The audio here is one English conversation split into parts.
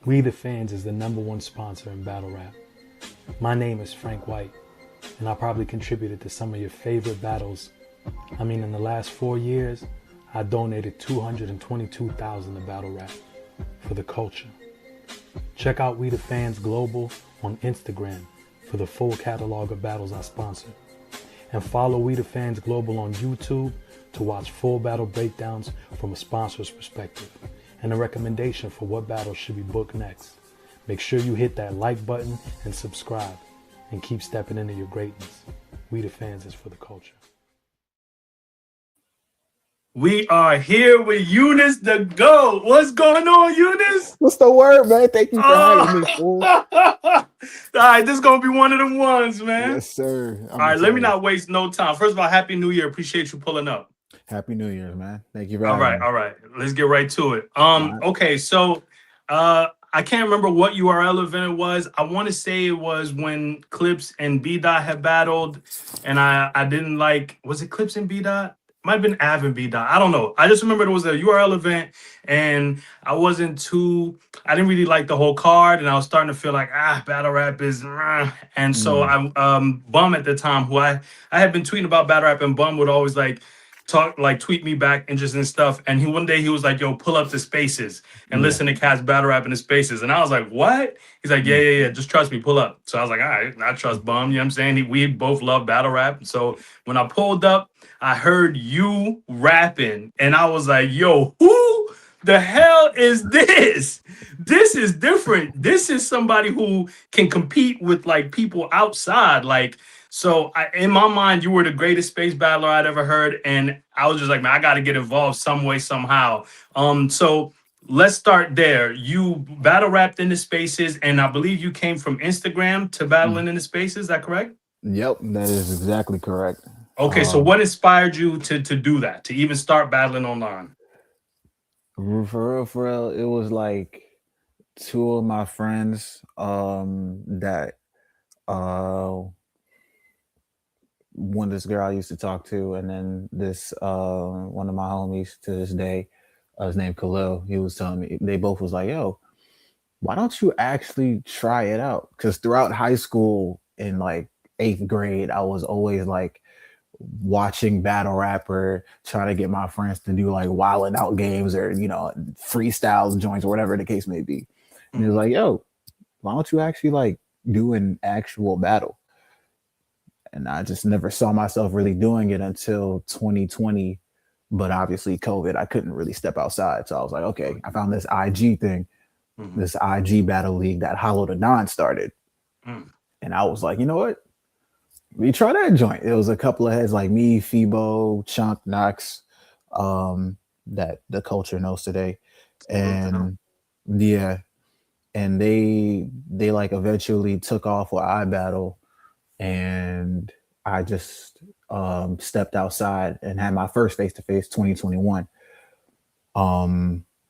We the Fans is the #1 sponsor in battle rap. My name is Frank White, and I probably contributed to some of your favorite battles. I mean, in the last 4 years, I donated $222,000 to battle rap for the culture. Check out We the Fans Global on Instagram for the full catalog of battles I sponsor. And follow We the Fans Global on YouTube to watch full battle breakdowns from a sponsor's perspective and a recommendation for what battles should be booked next. Make sure you hit that like button and subscribe and keep stepping into your greatness. We the Fans is for the culture. We are here with Yunus the GOAT. What's going on, Yunus? What's the word, man? Thank you for having me, Oh. fool. All right, this is going to be one of them ones, man. Yes, sir. All right, let me not waste no time. First of all, Happy New Year. Appreciate you pulling up. Happy New Year, man. Thank you for All having right, me. all right. Let's get right to it. Right. Okay, so I can't remember what URL event it was. I want to say it was when Clips and B Dot had battled, and I didn't like. Was it Clips and B Dot? Might have been Av and B Dot. I don't know. I just remember it was a URL event, and I didn't really like the whole card, and I was starting to feel like battle rap is, and so I Bum at the time, who I had been tweeting about battle rap, and Bum would always tweet me back interest and stuff. And one day he was like, yo, pull up the spaces and listen to Cat's battle rap in the spaces. And I was like, what? He's like, yeah. Just trust me, pull up. So I was like, all right, I trust Bum. You know what I'm saying? We both love battle rap. So when I pulled up, I heard you rapping and I was like, yo, who the hell is this? This is different. This is somebody who can compete with like people outside. In my mind, you were the greatest space battler I'd ever heard, and I was just like, man, I got to get involved some way, somehow. So let's start there. You battle rapped in the spaces, and I believe you came from Instagram to battling in the spaces. Is that correct? Yep, that is exactly correct. Okay, so what inspired you to do that, to even start battling online? For real, it was like two of my friends that one this girl I used to talk to, and then this one of my homies to this day, his name Khalil. He was telling me, they both was like, yo, why don't you actually try it out? Because throughout high school in like 8th grade, I was always like watching battle rapper, trying to get my friends to do like wilding out games or, freestyles joints or whatever the case may be. And he was like, yo, why don't you actually like do an actual battle? And I just never saw myself really doing it until 2020. But obviously COVID, I couldn't really step outside. So I was like, okay, I found this IG thing, this IG battle league that Hollow the Don started. And I was like, you know what? We try that joint. It was a couple of heads like me, Phoebo, Chunk, Knox, that the culture knows today. And yeah, and they like eventually took off with iBattle, and I just stepped outside and had my first face-to-face 2021.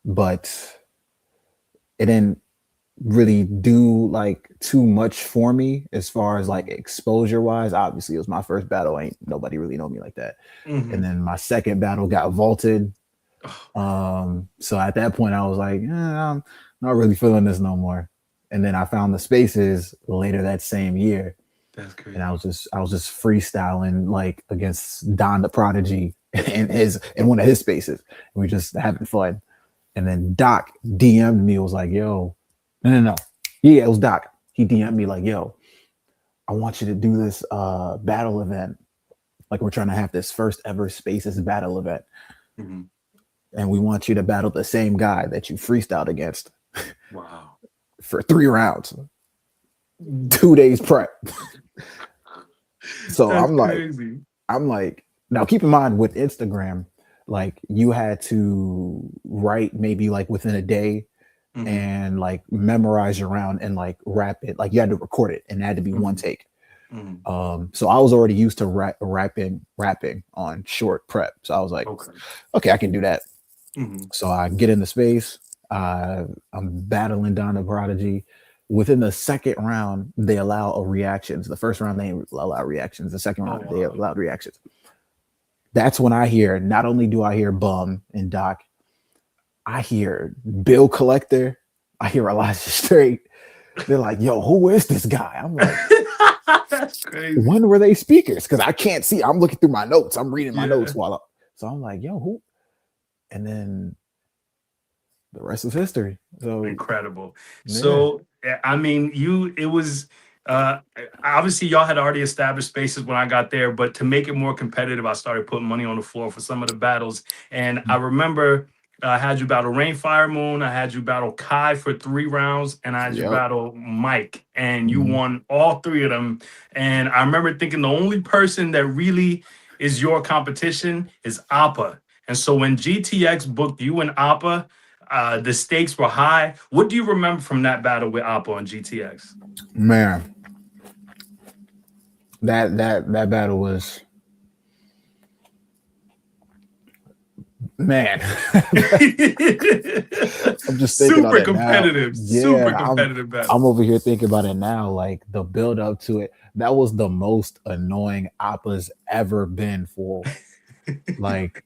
But it didn't really do like too much for me as far as like exposure wise. Obviously it was my first battle, ain't nobody really know me like that. And then my second battle got vaulted. So at that point I was like, I'm not really feeling this no more. And then I found the spaces later that same year. That's crazy. And I was just freestyling like against Don the Prodigy in one of his spaces. And we just having fun. And then Docq DM'd me, was like, yo, no. Yeah, it was Docq. He DM'd me like, yo, I want you to do this battle event. Like we're trying to have this first ever spaces battle event. And we want you to battle the same guy that you freestyled against. Wow. For 3 rounds. 2 days prep. So That's I'm like, now keep in mind with Instagram, like you had to write maybe like within a day and like memorize your round and like rap it. Like you had to record it and it had to be one take. So I was already used to rapping on short prep. So I was like, okay, I can do that. So I get in the space. I'm battling Don the Prodigy. Within the second round, they allow reactions. The first round, they allow reactions. The second round, they allowed reactions. That's when I hear, not only do I hear Bum and Docq, I hear Bill Collector. I hear Elijah Straight. They're like, yo, who is this guy? I'm like, that's crazy. when were they speakers? Because I can't see. I'm looking through my notes. I'm reading my notes so I'm like, yo, who? And then the rest is history. So incredible. Yeah. So I mean, it was obviously y'all had already established spaces when I got there, but to make it more competitive, I started putting money on the floor for some of the battles. And I remember I had you battle Rainfire Moon, I had you battle Kai for 3 rounds, and I had you battle Mike, and you won all 3 of them. And I remember thinking the only person that really is your competition is Appa. And so when GTX booked you and Appa, the stakes were high. What do you remember from that battle with Appa on GTX? Man, that battle was, man. I'm just thinking super competitive, super competitive battle. I'm over here thinking about it now, like the build up to it. That was the most annoying Appa's ever been for. like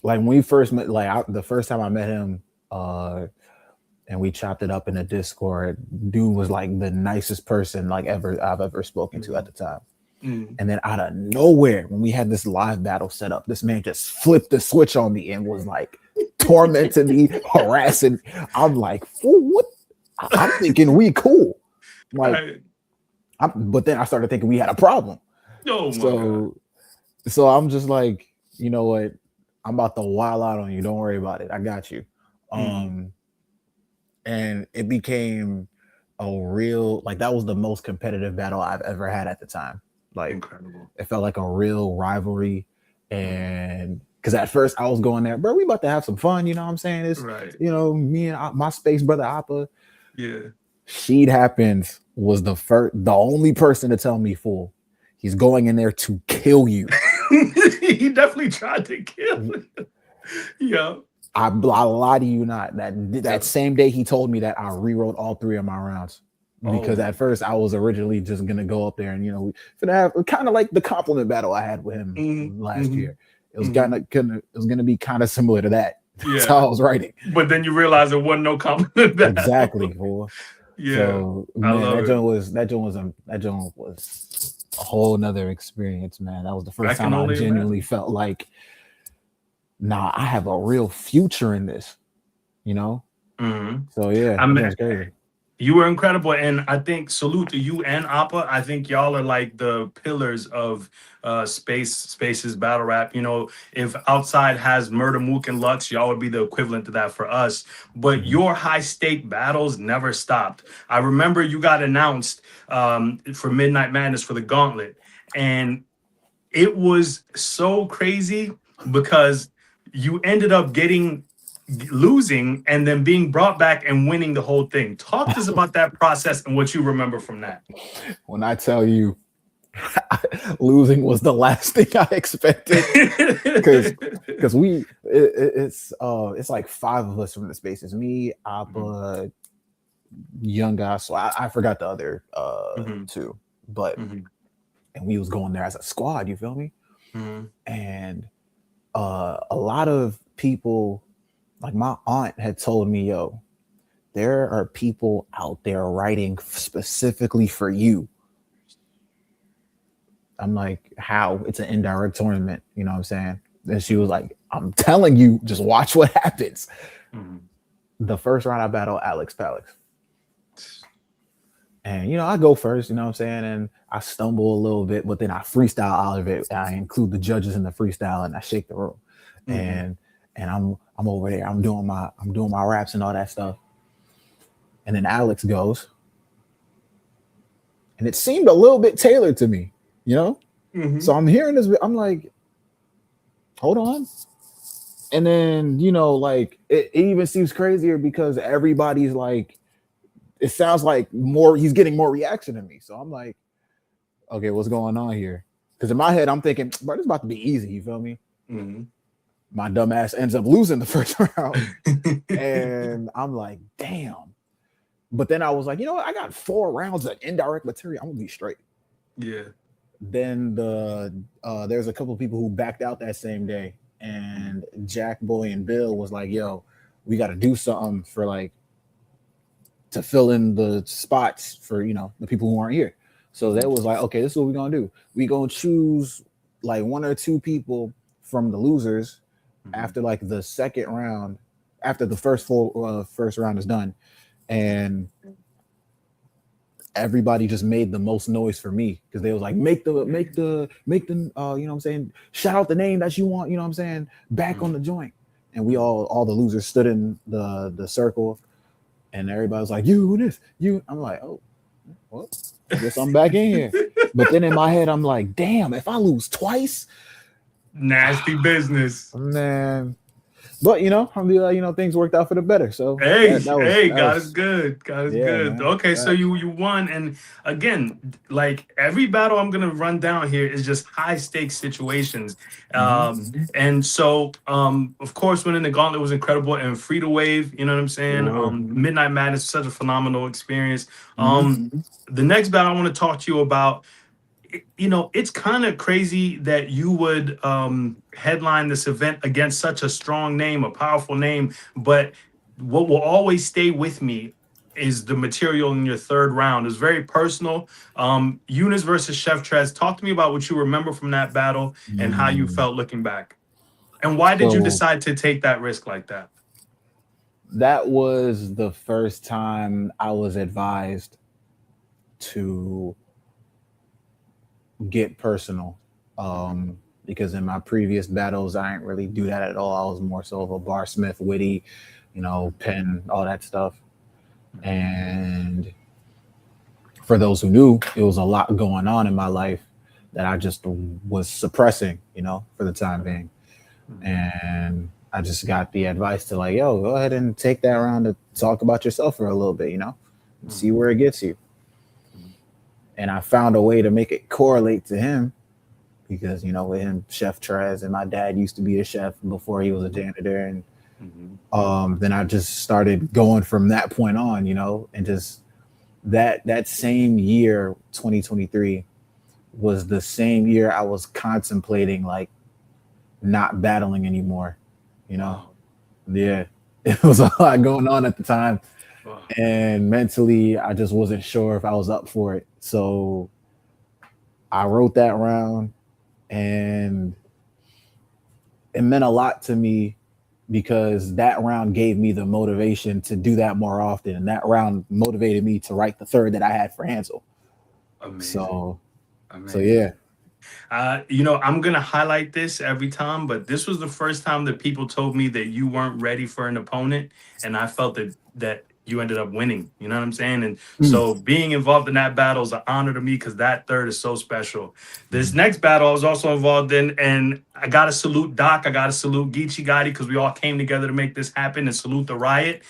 when we first met, the first time I met him, and we chopped it up in the Discord. Dude was like the nicest person I've ever spoken to at the time. And then out of nowhere, when we had this live battle set up, this man just flipped the switch on me and was like tormenting me, harassing. I'm like, what? I'm thinking we cool. But then I started thinking we had a problem. So I'm just like, you know what? I'm about to wild out on you. Don't worry about it. I got you. And it became a real, that was the most competitive battle I've ever had at the time. Incredible. It felt like a real rivalry. And because at first I was going there, bro, we about to have some fun. You know what I'm saying? It's, me and my space brother Appa. Yeah. Sheet Happens was the only person to tell me, fool, he's going in there to kill you. He definitely tried to kill you. Yeah. I lie to you not. That same day he told me that, I rewrote all 3 of my rounds. Because at first I was originally just gonna go up there and we gonna have kind of like the compliment battle I had with him last year. It was gonna be kind of similar to that. That's how I was writing. But then you realize it wasn't no compliment battle. Exactly, boy. Yeah. So man, that joint was a whole nother experience, man. That was the first time I genuinely felt like, nah, I have a real future in this, So yeah, that's crazy. You were incredible, and I think salute to you and Appa. I think y'all are like the pillars of Space's battle rap. If Outside has Murder Mook and Lux, y'all would be the equivalent to that for us. But your high stake battles never stopped. I remember you got announced for Midnight Madness for the Gauntlet, and it was so crazy because you ended up losing and then being brought back and winning the whole thing. Talk to us about that process and what you remember from that. When I tell you losing was the last thing I expected, because it's like 5 of us from the spaces. Me, Appa, young guy. So I forgot the other 2, but and we was going there as a squad. You feel me? And a lot of people. Like my aunt had told me, yo, there are people out there writing specifically for you. I'm like, how? It's an indirect tournament. You know what I'm saying? And she was like, I'm telling you, just watch what happens. The first round I battled Alex Palix. And, I go first, you know what I'm saying? And I stumble a little bit, but then I freestyle out of it. I include the judges in the freestyle and I shake the room. And I'm over there. I'm doing my raps and all that stuff. And then Alex goes. And it seemed a little bit tailored to me, So I'm hearing this. I'm like, hold on. And then, it even seems crazier because everybody's like, it sounds like he's getting more reaction than me. So I'm like, okay, what's going on here? Because in my head, I'm thinking, bro, this is about to be easy. You feel me? My dumb ass ends up losing the first round. And I'm like, damn. But then I was like, you know what? I got 4 rounds of indirect material. I'm going to be straight. Yeah. Then there's a couple of people who backed out that same day. And Jack Boy and Bill was like, yo, we got to do something for to fill in the spots for, you know, the people who aren't here. So they was like, okay, this is what we're gonna do. We gonna choose like 1 or 2 people from the losers after like the second round, after the first round is done, and everybody just made the most noise for me because they was like, make the you know what I'm saying, shout out the name that you want, you know what I'm saying, back on the joint. And we all the losers stood in the circle, and everybody was like, Yunus, you. I'm like, oh, well, I guess I'm back in here. But then in my head, I'm like, damn, if I lose twice, nasty business, man. But you know, alhamdulillah, you know, things worked out for the better. So God is good. God is good. Man, okay, so you won, and again, like every battle I'm gonna run down here is just high stakes situations. And so of course, winning the gauntlet was incredible, and Free to Wave, you know what I'm saying? Midnight Madness, such a phenomenal experience. The next battle I want to talk to you about. You know, it's kind of crazy that you would headline this event against such a strong name, a powerful name. But what will always stay with me is the material in your third round. It's very personal. Yunus versus Chef Trez. Talk to me about what you remember from that battle and how you felt looking back. And why did you decide to take that risk like that? That was the first time I was advised to get personal, because in my previous battles I didn't really do that at all. I was more so of a barsmith, witty, you know, pen, all that stuff. And for those who knew, it was a lot going on in my life that I just was suppressing, you know, for the time being. And I just got the advice to like, yo, go ahead and take that round to talk about yourself for a little bit, you know, see where it gets you. And I found a way to make it correlate to him because, you know, with him, Chef Trez, and my dad used to be a chef before he was a janitor. And then I just started going from that point on, you know, and just that same year, 2023, was the same year I was contemplating like not battling anymore, you know? Yeah, it was a lot going on at the time. And mentally, I just wasn't sure if I was up for it. So I wrote that round, and it meant a lot to me because that round gave me the motivation to do that more often. And that round motivated me to write the third that I had for Hansel. Amazing. So yeah. You know, I'm going to highlight this every time, but this was the first time that people told me that you weren't ready for an opponent. And I felt that you ended up winning. You know what I'm saying? And so being involved in that battle is an honor to me because that third is so special. This next battle I was also involved in, and I got to salute Docq. I got to salute Geechee Gotti because we all came together to make this happen, and salute the Riot.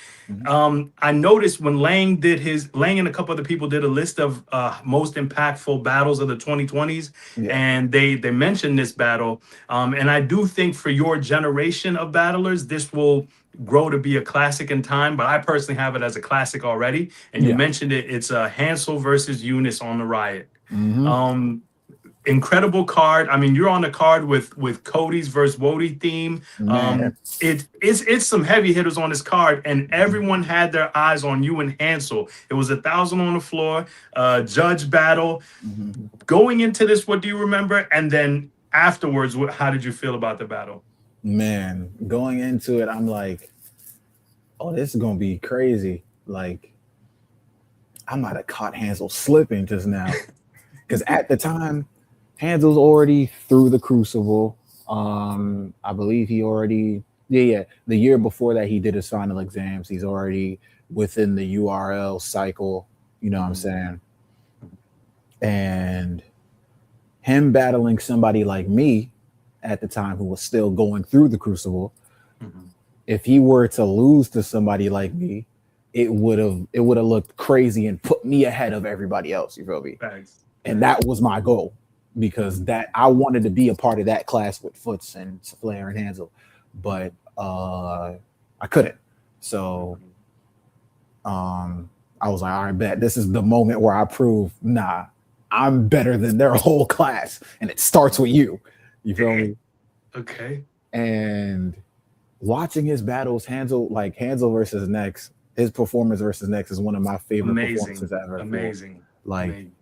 I noticed when Lang and a couple other people did a list of most impactful battles of the 2020s, and they mentioned this battle. And I do think for your generation of battlers, this will grow to be a classic in time, but I personally have it as a classic already. And you mentioned it. It's Hansel versus Yunus on the Riot. Incredible card. I mean, you're on the card with Cody's versus Wody theme. It's some heavy hitters on this card, and everyone had their eyes on you and Hansel. It was 1,000 on the floor, judge battle. Going into this, what do you remember? And then afterwards, how did you feel about the battle? Man, going into it, I'm like, oh, this is gonna be crazy. Like, I might have caught Hansel slipping just now. Because at the time, Hansel's already through the crucible. I believe he already, the year before that, he did his final exams. He's already within the URL cycle, you know what I'm saying? And him battling somebody like me at the time who was still going through the crucible, if he were to lose to somebody like me, it would have looked crazy and put me ahead of everybody else. You feel me? Thanks. And that was my goal, because that I wanted to be a part of that class with Foots and Flair and Hansel, but I couldn't. So I was like, all right, bet this is the moment where I prove, nah, I'm better than their whole class, and it starts with you. You feel me? Okay. And watching his battles, Hansel versus Next, his performance versus Next is one of my favorite Amazing. performances ever. Amazing. Like, Amazing.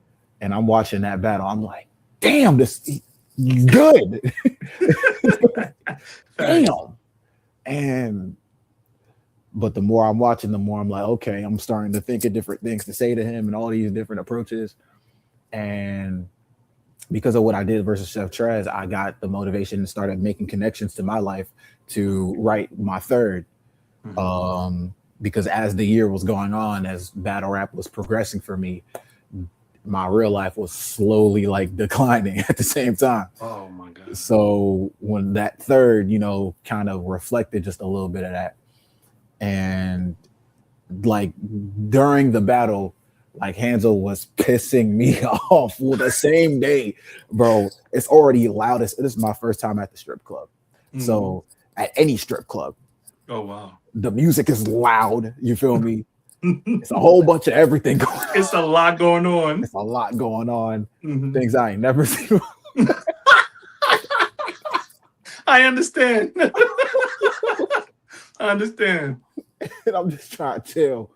and I'm watching that battle. I'm like, damn, this good. Damn. And but the more I'm watching, the more I'm like, okay, I'm starting to think of different things to say to him and all these different approaches. And because of what I did versus Chef Trez, I got the motivation and started making connections to my life to write my third. Because as the year was going on, as battle rap was progressing for me, my real life was slowly like declining at the same time. Oh my God. So when that third, you know, kind of reflected just a little bit of that. And like during the battle, like Hansel was pissing me off the same day, bro. It's already loudest. This is my first time at the strip club. So at any strip club. Oh wow. The music is loud. You feel me? It's a whole bunch of everything going on. It's a lot going on. It's a lot going on. Things I ain't never seen. I understand. I understand. And I'm just trying to chill.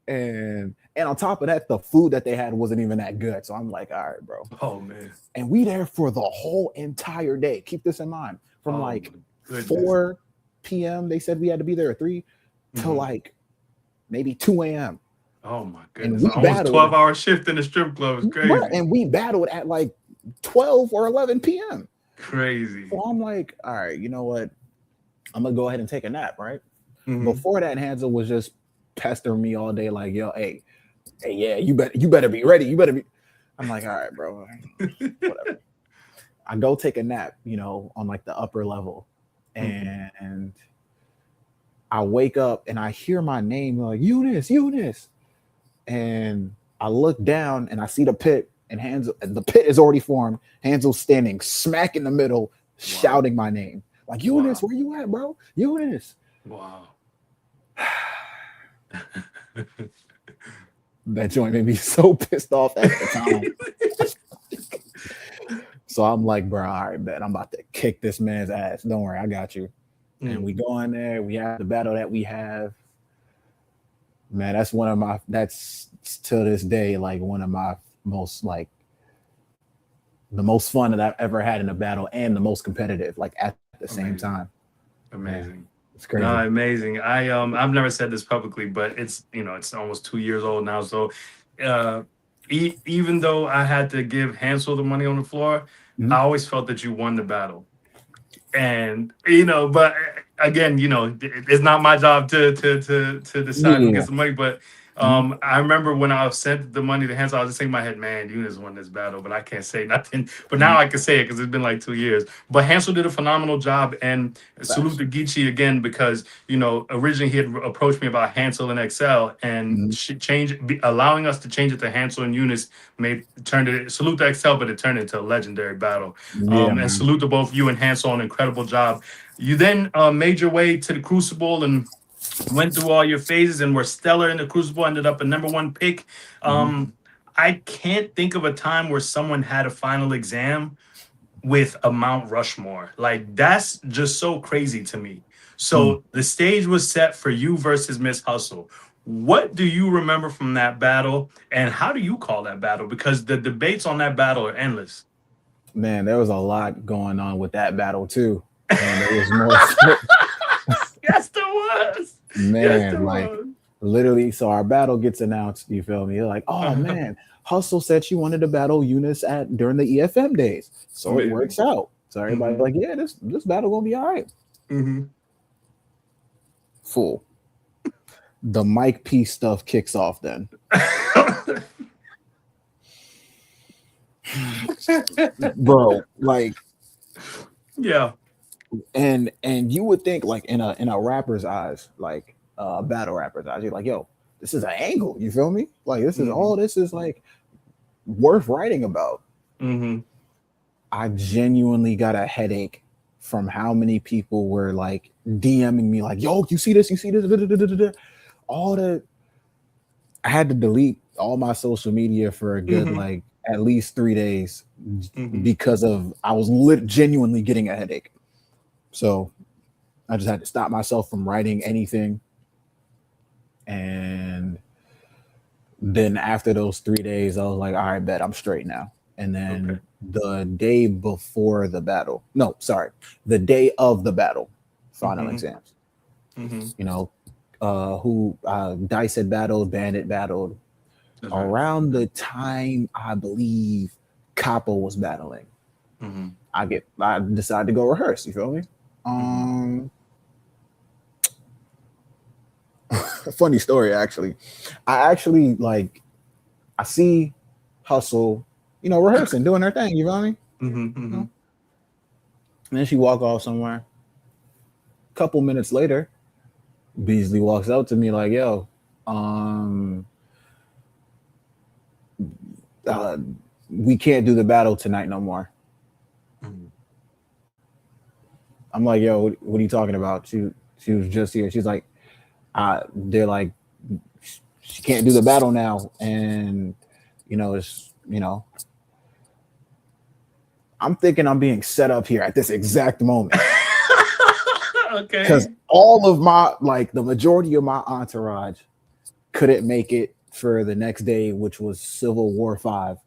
And on top of that, the food that they had wasn't even that good. So I'm like, all right, bro. Oh man. And we there for the whole entire day. Keep this in mind. From like 4 p.m. They said we had to be there at 3 till like maybe 2 a.m. Oh my goodness. And we almost 12-hour shift in the strip club. It's crazy. Right, and we battled at like 12 or 11 p.m. Crazy. So I'm like, all right, you know what? I'm gonna go ahead and take a nap, right? Before that, Hansel was just pestering me all day, like, yo, hey, yeah, you better be ready. You better be. I'm like, all right, bro. Whatever. I go take a nap, you know, on like the upper level. And I wake up and I hear my name like Yunus. And I look down and I see the pit, and the pit is already formed. Hansel's standing smack in the middle, shouting my name. Like, Yunus, where you at, bro? Yunus. Wow. That joint made me so pissed off at the time. So I'm like, bro, all right, bet I'm about to kick this man's ass. Don't worry, I got you. And we go in there, we have the battle that we have. Man, that's to this day, like one of my most, like, the most fun that I've ever had in a battle and the most competitive, like at the same time. Amazing. Man, it's crazy. No, amazing. I've never said this publicly, but it's, you know, it's almost 2 years old now. So even though I had to give Hansel the money on the floor, I always felt that you won the battle. And, you know, but again, you know, it's not my job to decide who gets the money. But I remember when I sent the money to Hansel, I was just thinking in my head, man, Yunus won this battle, but I can't say nothing. But now I can say it because it's been like 2 years. But Hansel did a phenomenal job, and salute to Geechee again, because, you know, originally he had approached me about Hansel and Excel, and allowing us to change it to Hansel and Yunus turned it, salute to Excel, but it turned into a legendary battle. And salute to both you and Hansel, an incredible job. You then made your way to the Crucible and went through all your phases and were stellar in the Crucible, ended up a #1 pick. I can't think of a time where someone had a final exam with a Mount Rushmore. Like, that's just so crazy to me. So the stage was set for you versus Miss Hustle. What do you remember from that battle, and how do you call that battle? Because the debates on that battle are endless. Man, there was a lot going on with that battle too. And there was more. Yes, there was. Man, like literally, so our battle gets announced. You feel me? You're like, oh man, Hustle said she wanted to battle Yunus during the EFM days, so it works out. So everybody's like, yeah, this battle gonna be all right. Fool. The Mike P stuff kicks off then. Bro, like, yeah. And you would think, like, in a rapper's eyes, like battle rapper's eyes, you're like, yo, this is an angle. You feel me? Like, this is all this is like worth writing about. I genuinely got a headache from how many people were like DMing me, like, yo, you see this? I had to delete all my social media for a good like at least 3 days because of I was genuinely getting a headache. So I just had to stop myself from writing anything. And then after those 3 days, I was like, all right, bet I'm straight now. And then the day before the battle, no, sorry, the day of the battle, final exams. You know, Dice had battled, Bandit battled. That's Around the time I believe Capo was battling, I decided to go rehearse. You feel me? Funny story, actually. I see Hustle, rehearsing, doing her thing. You feel me? You know? And then she walk off somewhere. A couple minutes later, Beasley walks up to me like, "Yo, we can't do the battle tonight no more." I'm like, "Yo, what are you talking about?" She was just here. She's like, they're like, she can't do the battle now, and I'm thinking I'm being set up here at this exact moment. Okay. Because all of the majority of my entourage couldn't make it for the next day, which was Civil War 5.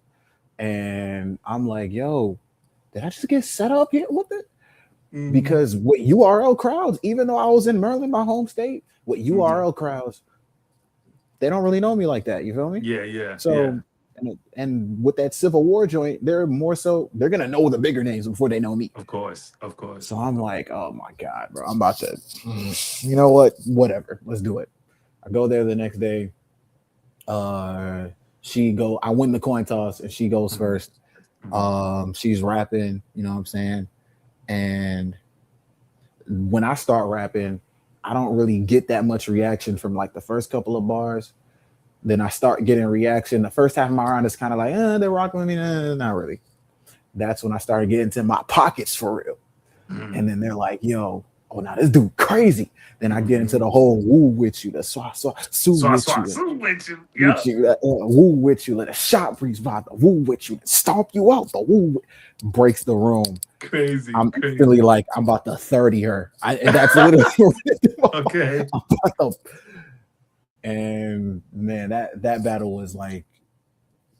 And I'm like, yo, did I just get set up here? What the? Because with URL crowds, even though I was in Maryland, my home state, with URL crowds, they don't really know me like that. You feel me? Yeah. So, and with that Civil War joint, they're gonna know the bigger names before they know me. Of course. So I'm like, oh my God, bro, I'm about to, you know what? Whatever, let's do it. I go there the next day. I win the coin toss and she goes first. She's rapping, you know what I'm saying? And when I start rapping, I don't really get that much reaction from like the first couple of bars. Then I start getting reaction. The first half of my round is kind of like, they're rocking with me. Not really. That's when I started getting to my pockets for real. And then they're like, yo, now this dude crazy. Then I get into the whole woo with you, the woo with you, let a shot breeze by the woo with you, stomp you out, the woo breaks the room. Crazy. I'm feeling like I'm about to 30 her. That's literally okay. And man, that battle was like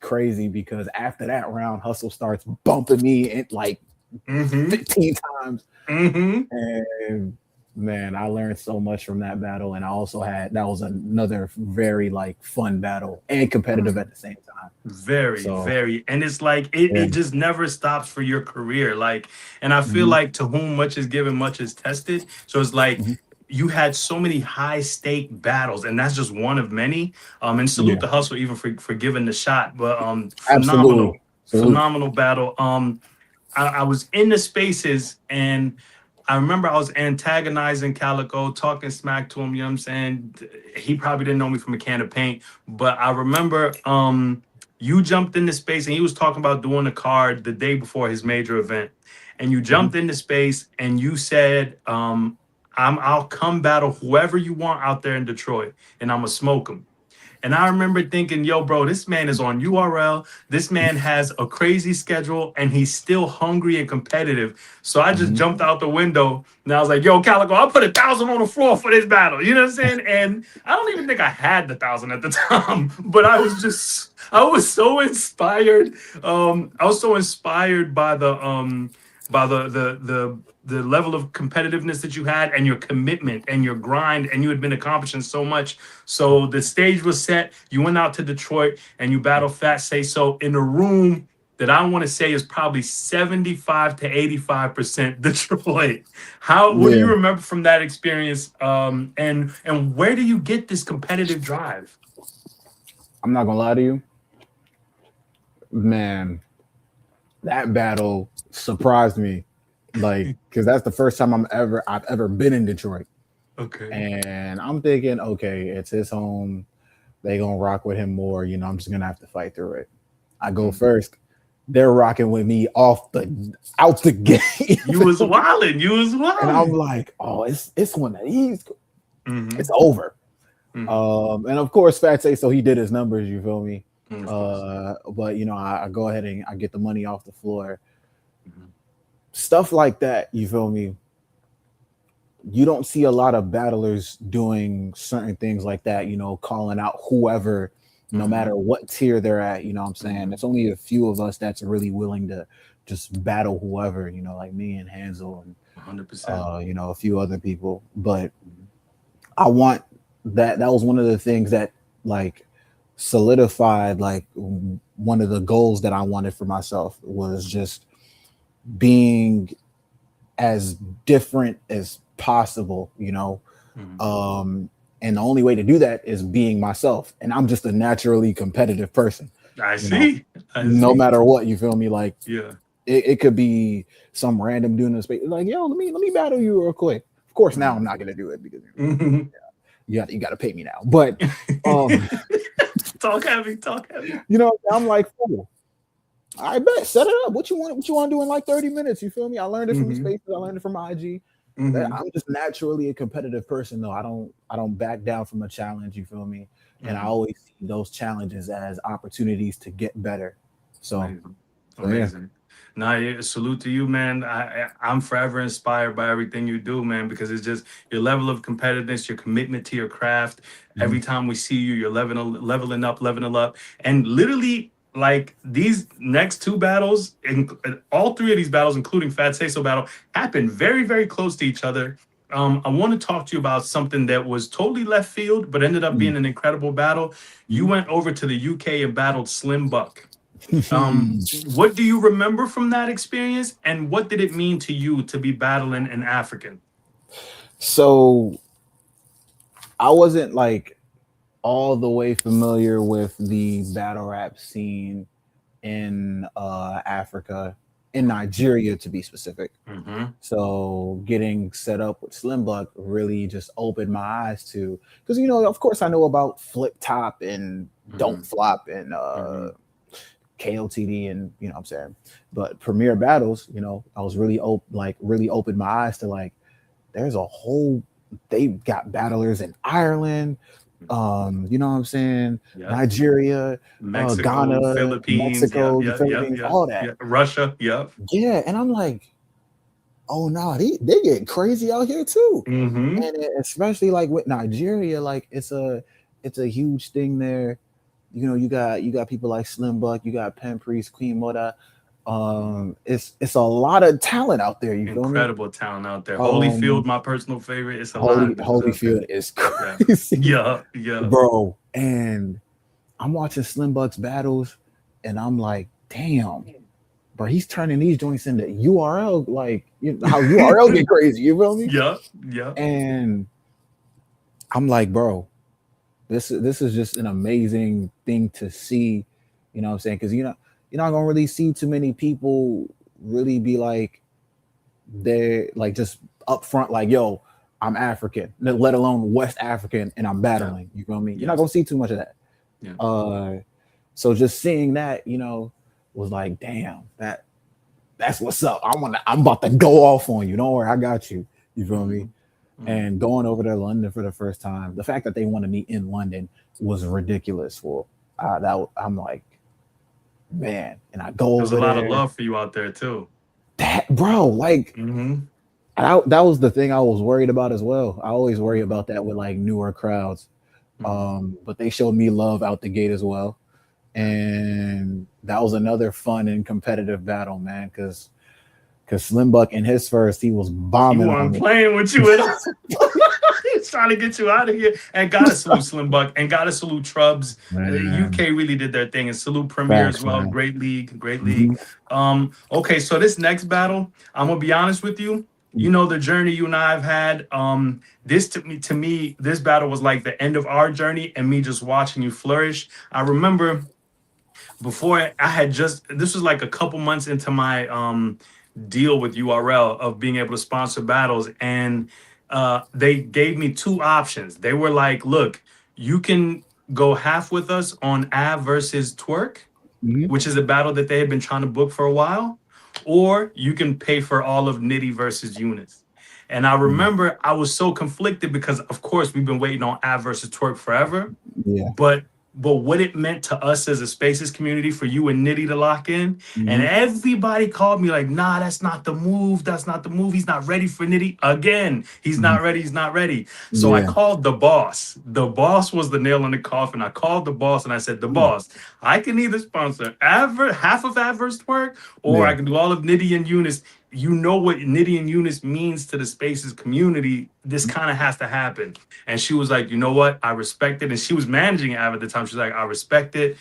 crazy because after that round, Hustle starts bumping me in like 15 times. And man, I learned so much from that battle. And I also that was another very like fun battle and competitive at the same time. Very. And it's like, it just never stops for your career. Like, and I feel like to whom much is given, much is tested. So it's like, you had so many high stake battles, and that's just one of many. And salute to Hustle even for giving the shot. But phenomenal battle. I was in the spaces, and I remember I was antagonizing Calico, talking smack to him. You know what I'm saying? He probably didn't know me from a can of paint, but I remember you jumped into space, and he was talking about doing a card the day before his major event, and you jumped into space, and you said, I'll come battle whoever you want out there in Detroit, and I'm gonna smoke him. And I remember thinking, yo, bro, this man is on URL. This man has a crazy schedule, and he's still hungry and competitive. So I just jumped out the window, and I was like, yo, Calico, I'll put 1,000 on the floor for this battle. You know what I'm saying? And I don't even think I had the 1,000 at the time, but I was so inspired. I was so inspired by the level of competitiveness that you had and your commitment and your grind, and you had been accomplishing so much. So the stage was set. You went out to Detroit and you battled Fat Say So in a room that I want to say is probably 75 to 85% Detroit. What do you remember from that experience? And where do you get this competitive drive? I'm not gonna lie to you, man. That battle surprised me. Like, because that's the first time I've ever been in Detroit. Okay. And I'm thinking, okay, it's his home. They gonna rock with him more. I'm just gonna have to fight through it. I go first. They're rocking with me out the gate. You was wilding. And I'm like, oh, it's one of these. It's over. And of course, Fat Say So he did his numbers. You feel me? But I go ahead and I get the money off the floor. Stuff like that, you feel me? you don't see a lot of battlers doing certain things like that, calling out whoever, no matter what tier they're at, you know what I'm saying? It's only a few of us that's really willing to just battle whoever, like me and Hansel and 100%. a few other people. But I want that was one of the things that like solidified like one of the goals that I wanted for myself was just being as different as possible, and the only way to do that is being myself. And I'm just a naturally competitive person. I see. No matter what, you feel me? Like, yeah, it could be some random dude in the space, like, yo, let me battle you real quick. Of course, now I'm not gonna do it because you got to pay me now. But talk heavy. I'm like, oh, I bet, set it up. What you want to do in like 30 minutes? You feel me? I learned it from the spaces. I learned it from IG. I'm just naturally a competitive person, though. I don't back down from a challenge. You feel me? And I always see those challenges as opportunities to get better. So amazing. Yeah. Nah, salute to you, man. I'm forever inspired by everything you do, man, because it's just your level of competitiveness, your commitment to your craft. Every time we see you, you're leveling up. And literally, like, these next two battles, all three of these battles, including Fat Say So battle, happen very, very close to each other. I want to talk to you about something that was totally left field, but ended up being an incredible battle. You went over to the UK and battled Slim Buck. What do you remember from that experience, and what did it mean to you to be battling an African? So I wasn't like all the way familiar with the battle rap scene in Africa, in Nigeria to be specific. So getting set up with Slim Buck really just opened my eyes to, because of course I know about Flip Top and Don't Flop and KOTD and what I'm saying, but Premier Battles, I was really opened my eyes to like there's a whole, they've got battlers in Ireland, you know what I'm saying, Nigeria, Mexico, Ghana, Philippines, Philippines, all that, Russia, and I'm like, oh no, they get crazy out here too, and especially like with Nigeria, like it's a huge thing there. You got people like Slim Buck, you got Pen Priest, Queen Moda. It's a lot of talent out there. Incredible talent out there. Holyfield, my personal favorite. It's a lot. Holyfield is crazy. Yeah, bro. And I'm watching Slim Buck's battles, and I'm like, damn, bro, he's turning these joints into URL, like how URL get crazy. You feel me? Yeah. And I'm like, bro, this is just an amazing thing to see, you know what I'm saying? Because you're not gonna really see too many people really be like, they're like just upfront, like, yo, I'm African, let alone West African, and I'm battling. You feel me? You're not gonna see too much of that. So just seeing that, was like, damn, that's what's up. I'm about to go off on you. Don't worry, I got you. You feel me? And going over to London for the first time, the fact that they wanted me in London was ridiculous. I'm like, man, and I go There's over there. There's a lot of love for you out there too. That, bro, like, that was the thing I was worried about as well. I always worry about that with like newer crowds, but they showed me love out the gate as well, and that was another fun and competitive battle, man, because Slim Buck in his first, he was bombing. He wasn't playing with you at all. He's trying to get you out of here. And gotta salute Slim Buck, and gotta salute Trubs. The UK really did their thing, and salute Premier as well. Man. Great league. Okay, so this next battle, I'm gonna be honest with you. You know the journey you and I have had. This to me, this battle was like the end of our journey, and me just watching you flourish. I remember before this was like a couple months into my deal with URL of being able to sponsor battles, and they gave me two options. They were like, look, you can go half with us on Av versus Twerk, which is a battle that they had been trying to book for a while, or you can pay for all of Nitty versus Yunus. And I remember I was so conflicted because of course we've been waiting on Av versus Twerk forever, but but what it meant to us as a Spaces community for you and Nitty to lock in. And everybody called me like, nah, that's not the move. That's not the move. He's not ready for Nitty. Again, he's not ready. He's not ready. So I Yeah. called the boss. The boss was the nail in the coffin. I called the boss and I said, the boss, I can either sponsor half of Adverse Work, or I can do all of Nitty and Yunus. You know what Nitty and Yunus means to the Spaces community. This kind of has to happen. And she was like, you know what? I respect it. And she was managing Av at the time. She's like, I respect it.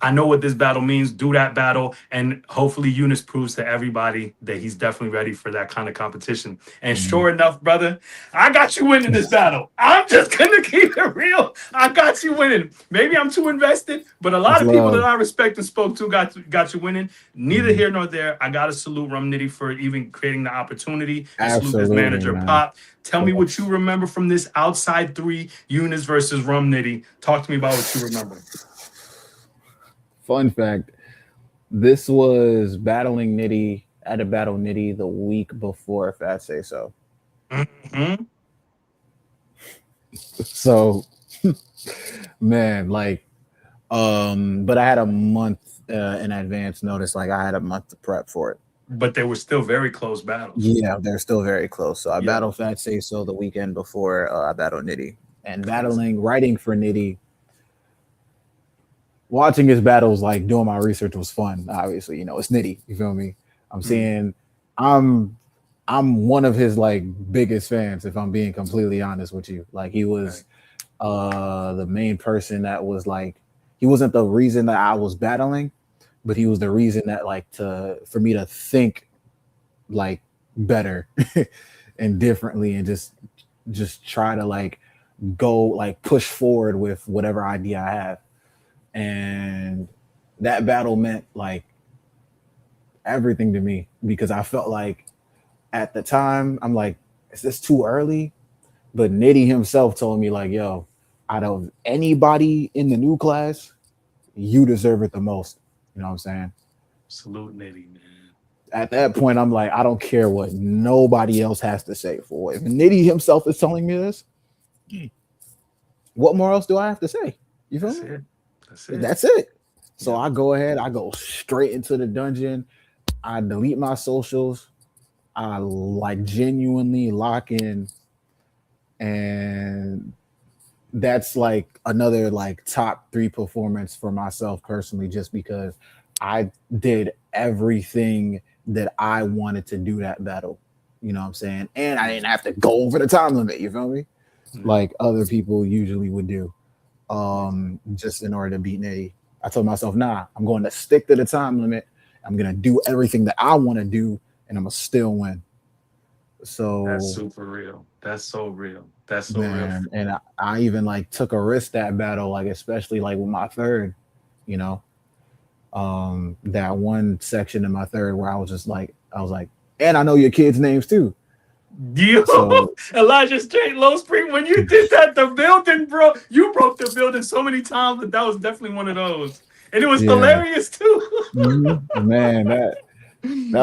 I know what this battle means. Do that battle. And hopefully Yunus proves to everybody that he's definitely ready for that kind of competition. And sure enough, brother, I got you winning this battle. I'm just going to keep it real. I got you winning. Maybe I'm too invested, but a lot of people that I respect and spoke to got you winning. Neither here nor there. I got to salute Rum Nitty for even creating the opportunity. And salute his manager, man. Pop. Tell me what you remember from this outside three, Yunus versus Rum Nitty. Talk to me about what you remember. Fun fact, this was battling Nitty at a battle Nitty the week before Fat Say So. So, man, like, but I had a month in advance notice. Like, I had a month to prep for it. But they were still very close battles. Yeah, they're still very close. So I battled Fat Say So the weekend before I battled Nitty. And writing for Nitty, watching his battles, like doing my research was fun. Obviously, you know, it's Nitty. You feel me? I'm seeing, I'm one of his like biggest fans, if I'm being completely honest with you. Like he was the main person that was like, he wasn't the reason that I was battling, but he was the reason that like for me to think like better and differently and just try to like go like push forward with whatever idea I have. And that battle meant like everything to me because I felt like at the time I'm like, is this too early? But Nitty himself told me like, yo, out of anybody in the new class, you deserve it the most. You know what I'm saying? Salute Nitty, man. At that point, I'm like, I don't care what nobody else has to say for it. If Nitty himself is telling me this, what more else do I have to say? You feel me? That's it. So I go ahead, I go straight into the dungeon. I delete my socials. I like genuinely lock in. And that's like another like top 3 performance for myself personally, just because I did everything that I wanted to do that battle. You know what I'm saying? And I didn't have to go over the time limit, you feel me? Like other people usually would do. Just in order to beat Nitty. I told myself, nah, I'm going to stick to the time limit. I'm going to do everything that I want to do, and I'm going to still win. So that's super real. That's so real. That's so real. And I even like took a risk that battle, like especially like with my third, you know, that one section in my third where I was like, and I know your kids' names too. Yo, so, Elijah Straight Low Spring, when you did that, the building, bro, you broke the building so many times that was definitely one of those. And it was hilarious too. Man, that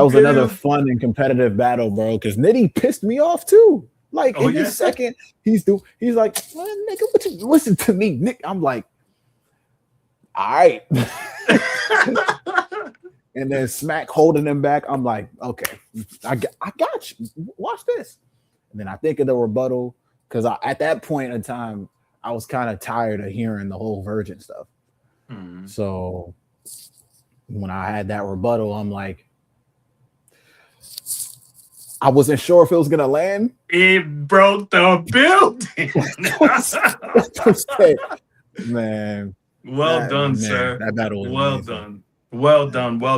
was another fun and competitive battle, bro. Because Nitty pissed me off too. Like in his second, he's like, well, nigga, what you listen to me, Nick? I'm like, all right. And then Smack holding him back. I'm like, okay, I got you. Watch this. And then I think of the rebuttal because at that point in time, I was kind of tired of hearing the whole Virgin stuff. So when I had that rebuttal, I'm like, I wasn't sure if it was gonna land. It broke the building. Man. Well done, sir. That battle was well amazing. Done. Well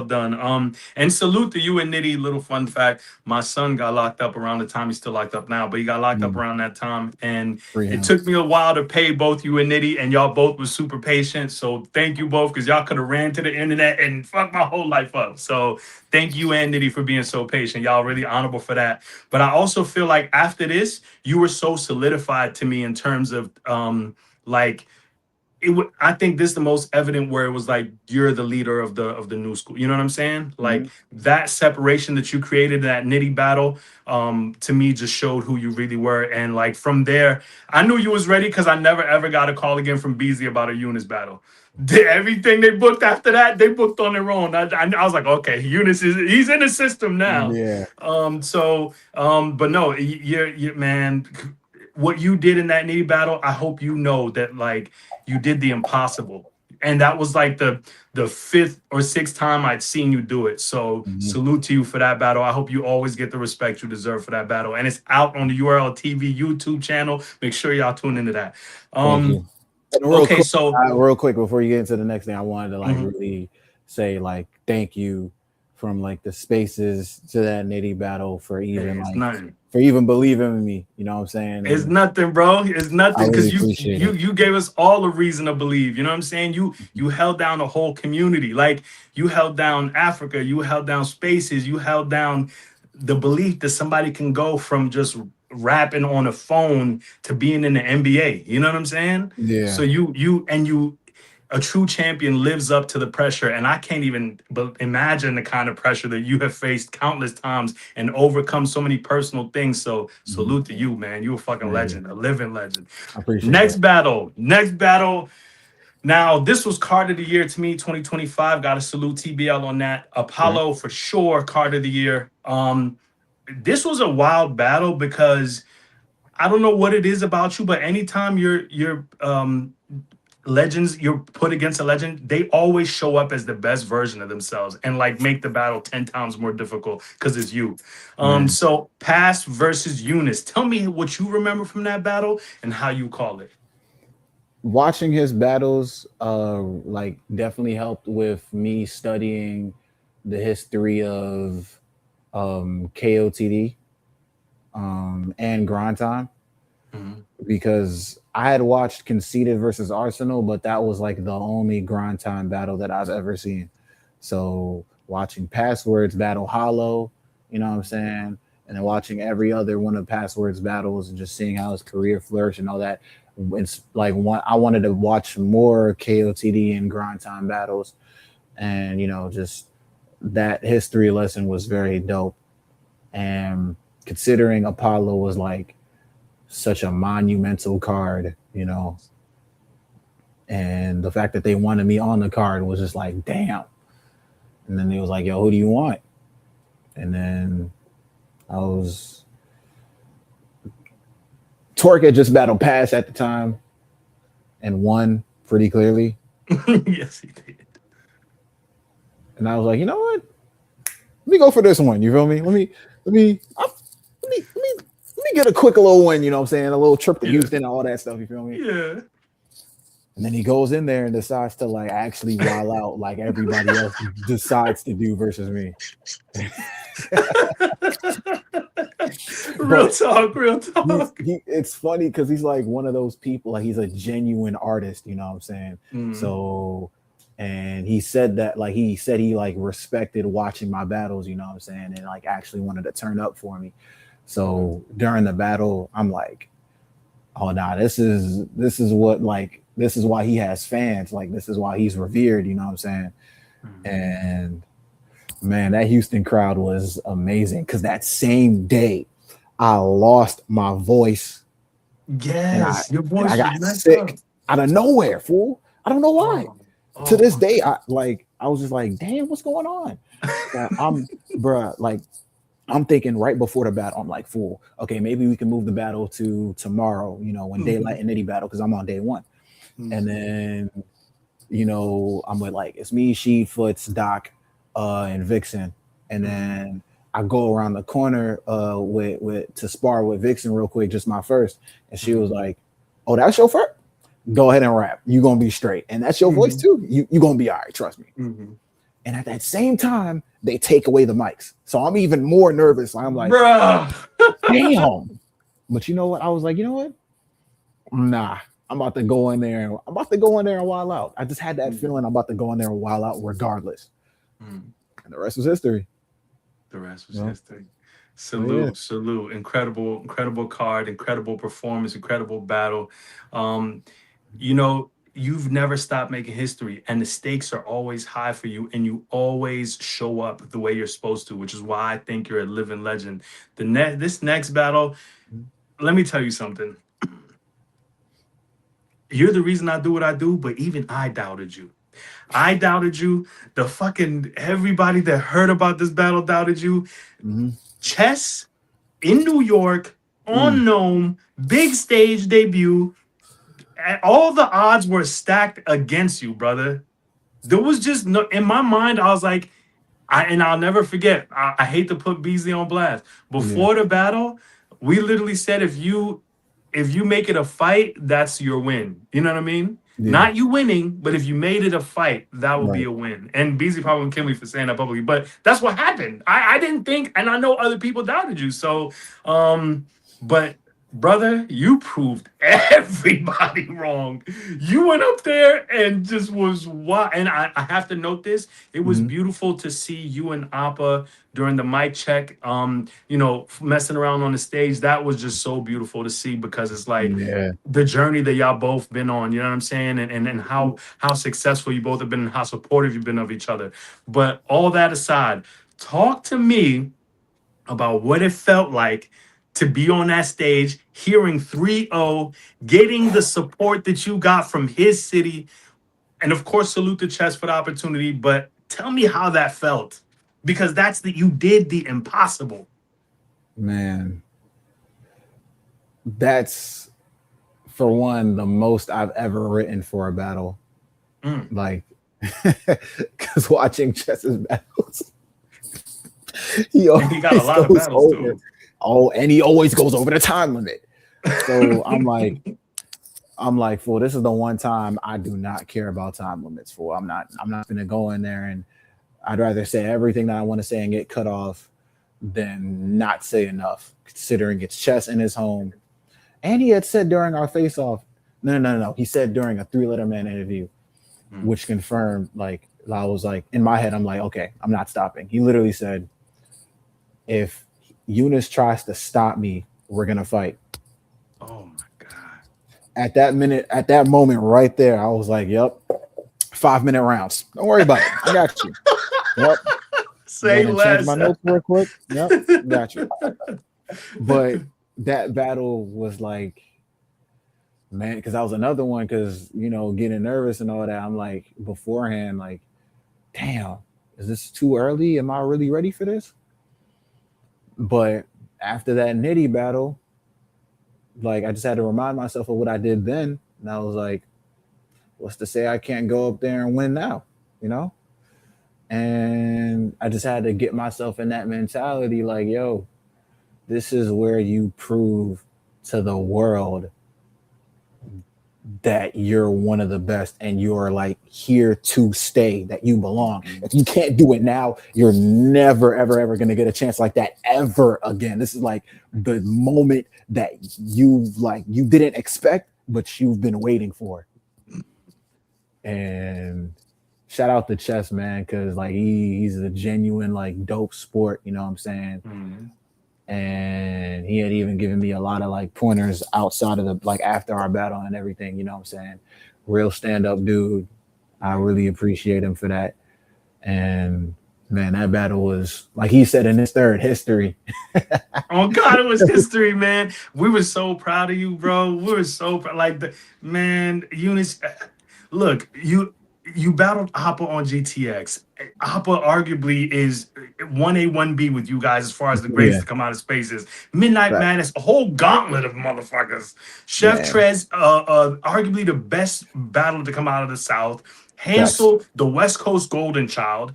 done. And salute to you and Nitty. Little fun fact: my son got locked up around the time he's still locked up now, but he got locked up around that time, and it took me a while to pay both you and Nitty, and y'all both was super patient. So thank you both because y'all could have ran to the internet and fucked my whole life up. So thank you and Nitty for being so patient. Y'all really honorable for that. But I also feel like after this, you were so solidified to me in terms of like I think this is the most evident where it was like you're the leader of the new school. You know what I'm saying? Like that separation that you created in that nitty battle, to me just showed who you really were. And like from there, I knew you was ready because I never ever got a call again from Beasley about a Yunus battle. Everything they booked after that, they booked on their own. I was like, okay, Yunus he's in the system now. Yeah. But no, you're man, what you did in that nitty battle, I hope you know that like you did the impossible. And that was like the fifth or sixth time I'd seen you do it. So salute to you for that battle. I hope you always get the respect you deserve for that battle. And it's out on the URL TV YouTube channel. Make sure y'all tune into that. Thank you. Okay, so real quick before you get into the next thing, I wanted to like really say like thank you from like the spaces to that nitty battle for even for even believing in me. You know what I'm saying? It's nothing, bro. It's nothing because you gave us all a reason to believe. You know what I'm saying? You held down the whole community. Like you held down Africa, you held down spaces, you held down the belief that somebody can go from just rapping on a phone to being in the NBA. You know what I'm saying? Yeah. So a true champion lives up to the pressure, and I can't even imagine the kind of pressure that you have faced countless times and overcome so many personal things. So salute to you, man. You a fucking legend, a living legend. I appreciate Next battle. Now, this was card of the year to me, 2025. Got to salute TBL on that. Apollo for sure, card of the year. This was a wild battle because I don't know what it is about you, but anytime you're legends, you're put against a legend, they always show up as the best version of themselves and like make the battle 10 times more difficult because it's you. So Past versus Yunus. Tell me what you remember from that battle and how you call it. Watching his battles like definitely helped with me studying the history of KOTD and Grind Time, because I had watched Conceited versus Arsenal, but that was like the only Grind Time battle that I've ever seen. So watching Passwords battle Hollow, you know what I'm saying, and then watching every other one of Passwords battles and just seeing how his career flourished and all that. It's like I wanted to watch more KOTD and Grind Time battles, and you know, just that history lesson was very dope. And considering Apollo was like such a monumental card, you know, and the fact that they wanted me on the card was just like, damn. And then they was like, yo, who do you want? And then Torque had just battled Pass at the time and won pretty clearly. Yes, he did. And I was like, you know what? Let me go for this one. You feel me? Let me get a quick little win, you know what I'm saying? A little trip to Houston and all that stuff, you feel me? Yeah. And then he goes in there and decides to like actually wild out like everybody else decides to do versus me. Real talk. It's funny because he's like one of those people, like he's a genuine artist, you know what I'm saying? So, and he said that like he like respected watching my battles, you know what I'm saying, and like actually wanted to turn up for me. So during the battle, I'm like, oh nah, this is why he has fans, like this is why he's revered, you know what I'm saying? And man, that Houston crowd was amazing because that same day I lost my voice. Yes, your voice. I got sick out of nowhere, fool. I don't know why. To this day, I was just like, damn, what's going on? I'm thinking right before the battle, I'm like, fool, okay, maybe we can move the battle to tomorrow, you know, when Daylight and Nitty battle, because I'm on day one. And then, you know, I'm with like, it's me, Sheed, Foots, Docq, and Vixen. And then I go around the corner with to spar with Vixen real quick, just my first. And she was like, oh, that's your first? Go ahead and rap. You're going to be straight. And that's your voice too? You're going to be all right, trust me. And at that same time, they take away the mics. So I'm even more nervous. I'm like, bruh, damn. But you know what? I was like, you know what? Nah, I'm about to go in there and wild out. I just had that feeling I'm about to go in there and wild out regardless. And the rest was history. History. Salute. Incredible card, incredible performance, incredible battle. You know, you've never stopped making history, and the stakes are always high for you, and you always show up the way you're supposed to, which is why I think you're a living legend. This next battle, let me tell you something. You're the reason I do what I do, but even I doubted you. I doubted you. The fucking everybody that heard about this battle doubted you. Mhm. Chess in New York on NOME, big stage debut. All the odds were stacked against you, brother. There was just no, in my mind, I was like, and I'll never forget. I hate to put Beasley on blast. Yeah. Before the battle, we literally said if you make it a fight, that's your win. You know what I mean? Yeah. Not you winning, but if you made it a fight, that would be Right. a win. And Beasley probably won't kill me for saying that publicly, but that's what happened. I didn't think, and I know other people doubted you. So, but brother, you proved everybody wrong. You went up there and just was wild. And I have to note this. It was Mhm. beautiful to see you and Appa during the mic check, you know, messing around on the stage. That was just so beautiful to see, because it's like Yeah. the journey that y'all both been on, you know what I'm saying? And how successful you both have been and how supportive you've been of each other. But all that aside, talk to me about what it felt like to be on that stage, hearing 3-0, getting the support that you got from his city. And of course, salute to Chess for the opportunity. But tell me how that felt, because you did the impossible. Man, that's, for one, the most I've ever written for a battle. Like, because watching Chess's battles, he got a lot of battles over. too. Oh, and he always goes over the time limit. So I'm like, fool, this is the one time I do not care about time limits, fool. I'm not gonna go in there, and I'd rather say everything that I want to say and get cut off than not say enough, considering it's Chess in his home. And he had said during our face-off, no. He said during a 3-letter man interview, which confirmed, like, I was like, in my head, I'm like, okay, I'm not stopping. He literally said, if Yunus tries to stop me, we're gonna fight. Oh my God. At that moment right there, I was like, yep, 5-minute rounds. Don't worry about it. I got you. Yep. Say less. Check my notes real quick. Yep, got you. But that battle was like, man, because that was another one, because, you know, getting nervous and all that. I'm like, beforehand, like, damn, is this too early? Am I really ready for this? But after that Nitty battle, like, I just had to remind myself of what I did then. And I was like, what's to say I can't go up there and win now, you know? And I just had to get myself in that mentality, like, yo, this is where you prove to the world that you're one of the best and you're like here to stay, that you belong. If you can't do it now, you're never, ever going to get a chance like that ever again. This is like the moment that you didn't expect, but you've been waiting for. And shout out to Chess, man, because like he's a genuine, like, dope sport, you know what I'm saying? Mm-hmm. And he had even given me a lot of like pointers outside of the, like, after our battle and everything, you know what I'm saying? Real stand-up dude. I really appreciate him for that. And man, that battle was, like he said in his third, history. Oh God, it was history, man. We were so proud of you, bro. We were so proud. Like, man, Yunus, look, you battled Appa on GTX. Appa arguably is 1A, 1B with you guys as far as the greatest to come out of spaces. Midnight Madness, a whole gauntlet of motherfuckers. Chef Trez, arguably the best battle to come out of the South. Hansel, the West Coast Golden Child.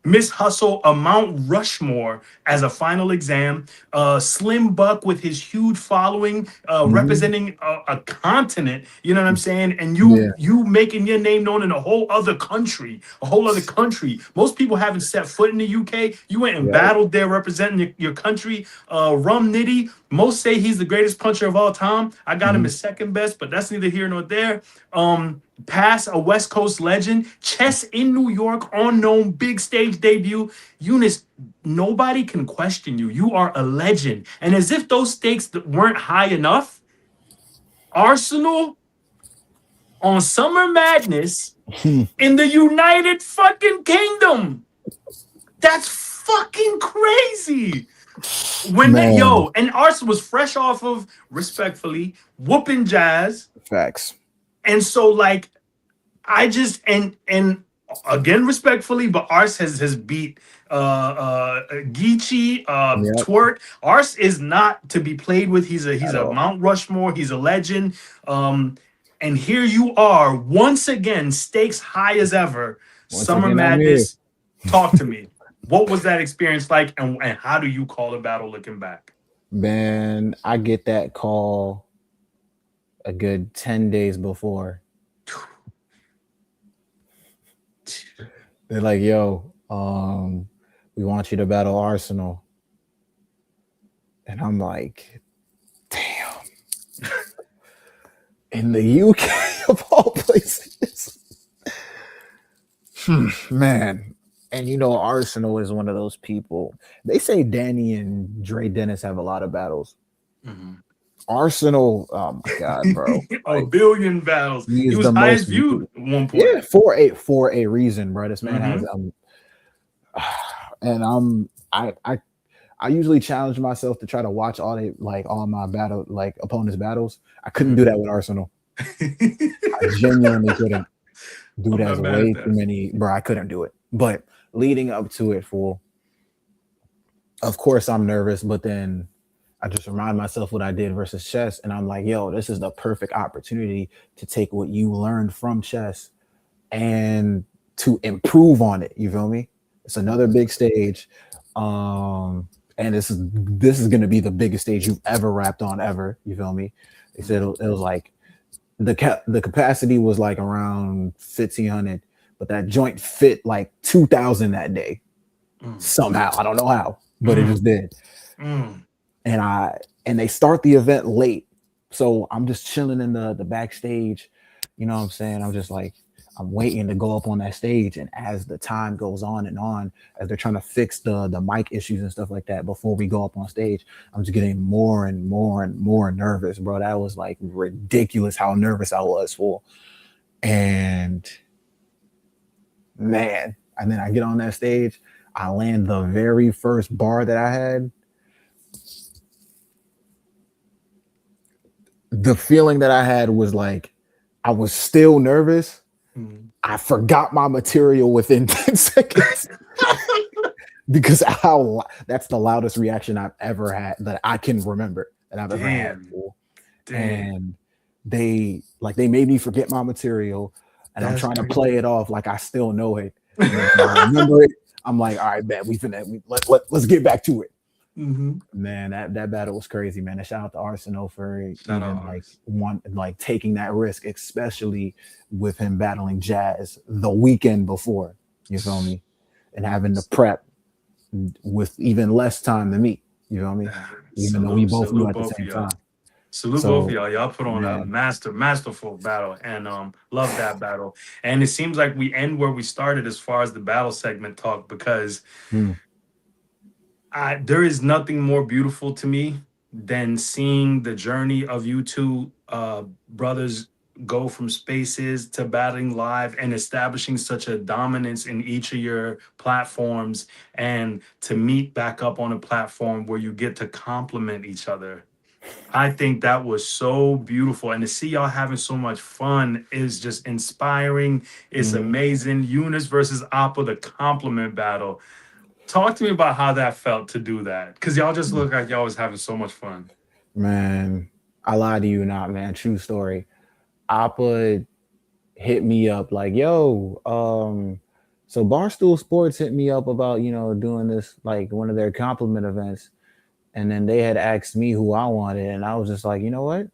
Miss Hustle, a Mount Rushmore as a final exam. Slim Buck with his huge following, representing a continent. You know what I'm saying? And you making your name known in a whole other country. Most people haven't set foot in the UK. You went and battled there representing your country. Rum Nitty, most say he's the greatest puncher of all time. I got him as second best, but that's neither here nor there. Pass, a West Coast legend. Chess in New York on NOME, big stage debut. Yunus, nobody can question you. You are a legend. And as if those stakes weren't high enough, Arsenal, on Summer Madness in the United fucking Kingdom. That's fucking crazy. When they, Man, and Arsenal was fresh off of, respectfully, whooping Jazz. facts. And so like I just and again respectfully, but Ars has beat Geechee, Yep. Twerk. Ars is not to be played with. He's At a all. Mount Rushmore, he's a legend. And here you are, once again, stakes high as ever. Once Summer again, I'm here. Madness. Talk to me. What was that experience like, and how do you call the battle looking back? Man, I get that call a good 10 days before. They're like, yo, we want you to battle Arsenal. And I'm like, damn. In the UK of all places. Man. And you know, Arsenal is one of those people. They say Danny and Dre Dennis have a lot of battles. Mm-hmm. Arsenal, oh my god, bro. A billion battles. He was the highest most viewed at one point. Yeah, for a reason, bro. This man has and I usually challenge myself to try to watch all my battle opponents' battles. I couldn't do that with Arsenal. I genuinely couldn't do that. Way too many, bro. I couldn't do it. But leading up to it, of course I'm nervous, but then I just remind myself what I did versus chess, and I'm like, yo, this is the perfect opportunity to take what you learned from chess and to improve on it. You feel me? It's another big stage. And this is gonna be the biggest stage you've ever rapped on ever. You feel me? They said it was like the capacity was like around 1,500, but that joint fit like 2,000 that day. Somehow. I don't know how, but it just did. And they start the event late. So I'm just chilling in the backstage. You know what I'm saying? I'm just like, I'm waiting to go up on that stage. And as the time goes on and on, as they're trying to fix the mic issues and stuff like that before we go up on stage, I'm just getting more and more and more nervous, bro. That was like ridiculous how nervous I was for. And man, and then I get on that stage, I land the very first bar that I had. The feeling that I had was like, I was still nervous. I forgot my material within 10 seconds because that's the loudest reaction I've ever had that I can remember that I've ever had. And they made me forget my material, and I'm trying to play it off like I still know it. And I remember it. I'm like, all right, man, let's get back to it. Man, that battle was crazy, man. And shout out to Arsenal for taking that risk, especially with him battling Jazz the weekend before. You feel me? And having to prep with even less time than me. You feel me? Even though we both knew at the same time. Salute both of y'all. Y'all put on a masterful battle, and love that battle. And it seems like we end where we started as far as the battle segment talk, because there is nothing more beautiful to me than seeing the journey of you two brothers go from spaces to battling live and establishing such a dominance in each of your platforms, and to meet back up on a platform where you get to complement each other. I think that was so beautiful, and to see y'all having so much fun is just inspiring. It's amazing. Yunus versus Appa, the compliment battle. Talk to me about how that felt to do that, because y'all just look like y'all was having so much fun. Man, I lied to you not, man. True story. Appa hit me up like, yo, so Barstool Sports hit me up about, doing this, like one of their compliment events. And then they had asked me who I wanted, and I was just like, you know what?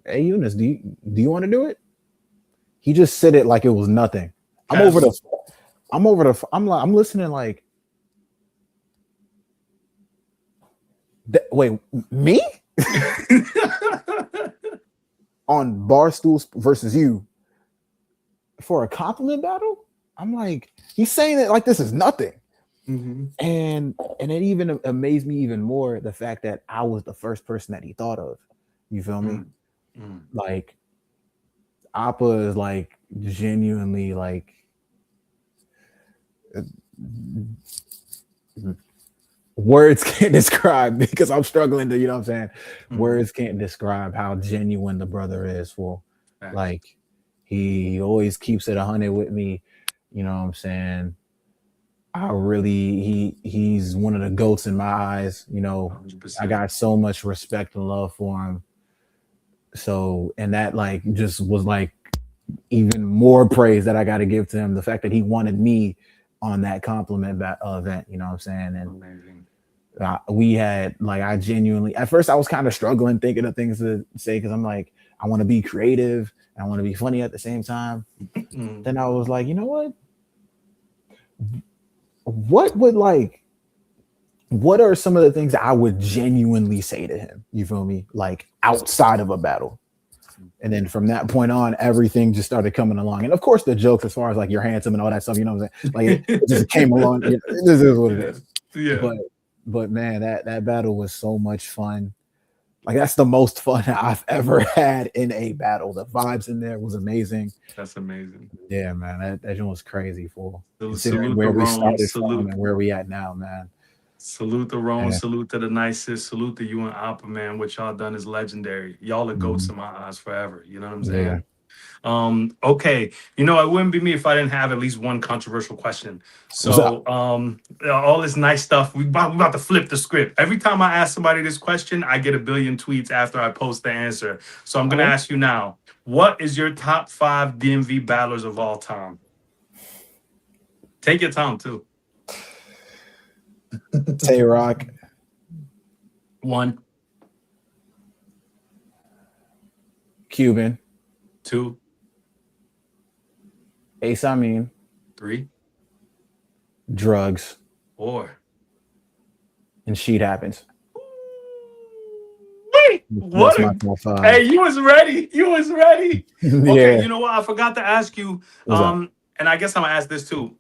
Hey, Yunus, do you want to do it? He just said it like it was nothing. I'm listening like, wait, me? On Barstool versus you for a compliment battle? I'm like, he's saying it like this is nothing. And it even amazed me even more the fact that I was the first person that he thought of. You feel me? Like, Appa is like genuinely like words can't describe because I'm struggling to, you know what I'm saying? Words can't describe how genuine the brother is for. Like he always keeps it 100 with me, you know what I'm saying? He's one of the goats in my eyes, you know. 100%. I got so much respect and love for him. So, and that like just was like even more praise that I got to give to him. The fact that he wanted me on that compliment event, you know what I'm saying? And amazing. We had like, I genuinely, at first I was kind of struggling thinking of things to say because I'm like, I want to be creative and I want to be funny at the same time. Then I was like, you know what are some of the things that I would genuinely say to him? You feel me? Like outside of a battle. And then from that point on, everything just started coming along. And of course, the jokes as far as like you're handsome and all that stuff, you know what I'm saying? Like it just came along. You know, this is what it is. Yeah. But man, that battle was so much fun. Like that's the most fun I've ever had in a battle. The vibes in there was amazing. That's amazing. Yeah, man, that was crazy for Salute where the we Rome, started from and where we at now, man. Salute the Rome, salute to the nicest, salute to you and Appa, man. What y'all done is legendary. Y'all are goats in my eyes forever. You know what I'm saying? Yeah. Okay, you know, it wouldn't be me if I didn't have at least one controversial question. So all this nice stuff, we about to flip the script. Every time I ask somebody this question, I get a billion tweets after I post the answer. So I'm gonna ask you now, what is your top 5 DMV battlers of all time? Take your time too. Tay-Rock. 1. Cuban. 2. Ace Amin. 3. Drugs. 4. And Sheet Happens. Wait, what? Hey, you was ready. You was ready. Okay, you know what? I forgot to ask you. And I guess I'm gonna ask this too.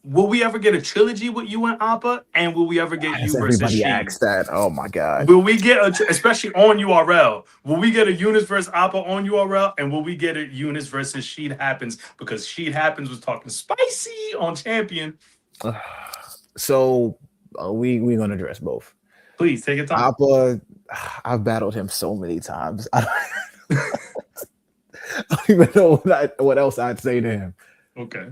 Will we ever get a trilogy with you and Appa? And will we ever get you versus everybody Sheet? asks that. Oh my god. Will we get especially on URL? Will we get a Yunus versus Appa on URL? And will we get a Yunus versus Sheet Happens? Because Sheet Happens was talking spicy on Champion. So we're gonna address both. Please take your time. Appa, I've battled him so many times. I don't even know what else I'd say to him. Okay.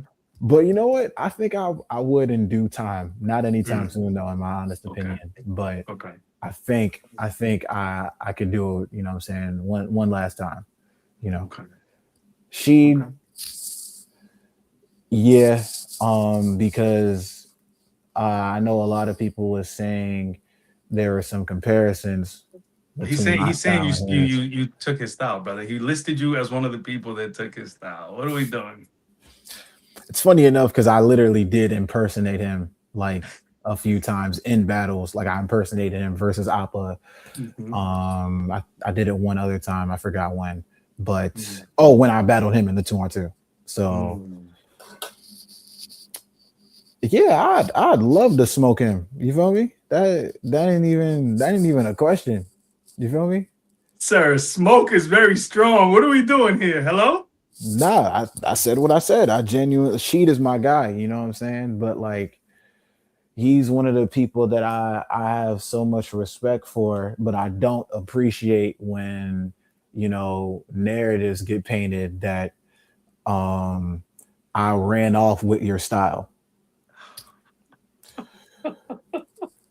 But you know what? I think I would in due time. Not anytime soon, though, in my honest opinion. But I think I could do it, you know what I'm saying, one last time. You know. Because I know a lot of people was saying there were some comparisons. He's saying you took his style, brother. He listed you as one of the people that took his style. What are we doing? It's funny enough because I literally did impersonate him like a few times in battles. Like I impersonated him versus Appa. I did it one other time. I forgot when. But when I battled him in the 2-on-2. So yeah, I'd love to smoke him. You feel me? That ain't even a question. You feel me? Sir, smoke is very strong. What are we doing here? Hello? Nah, I said what I said. Sheet is my guy, you know what I'm saying? But like he's one of the people that I have so much respect for, but I don't appreciate when, you know, narratives get painted that I ran off with your style.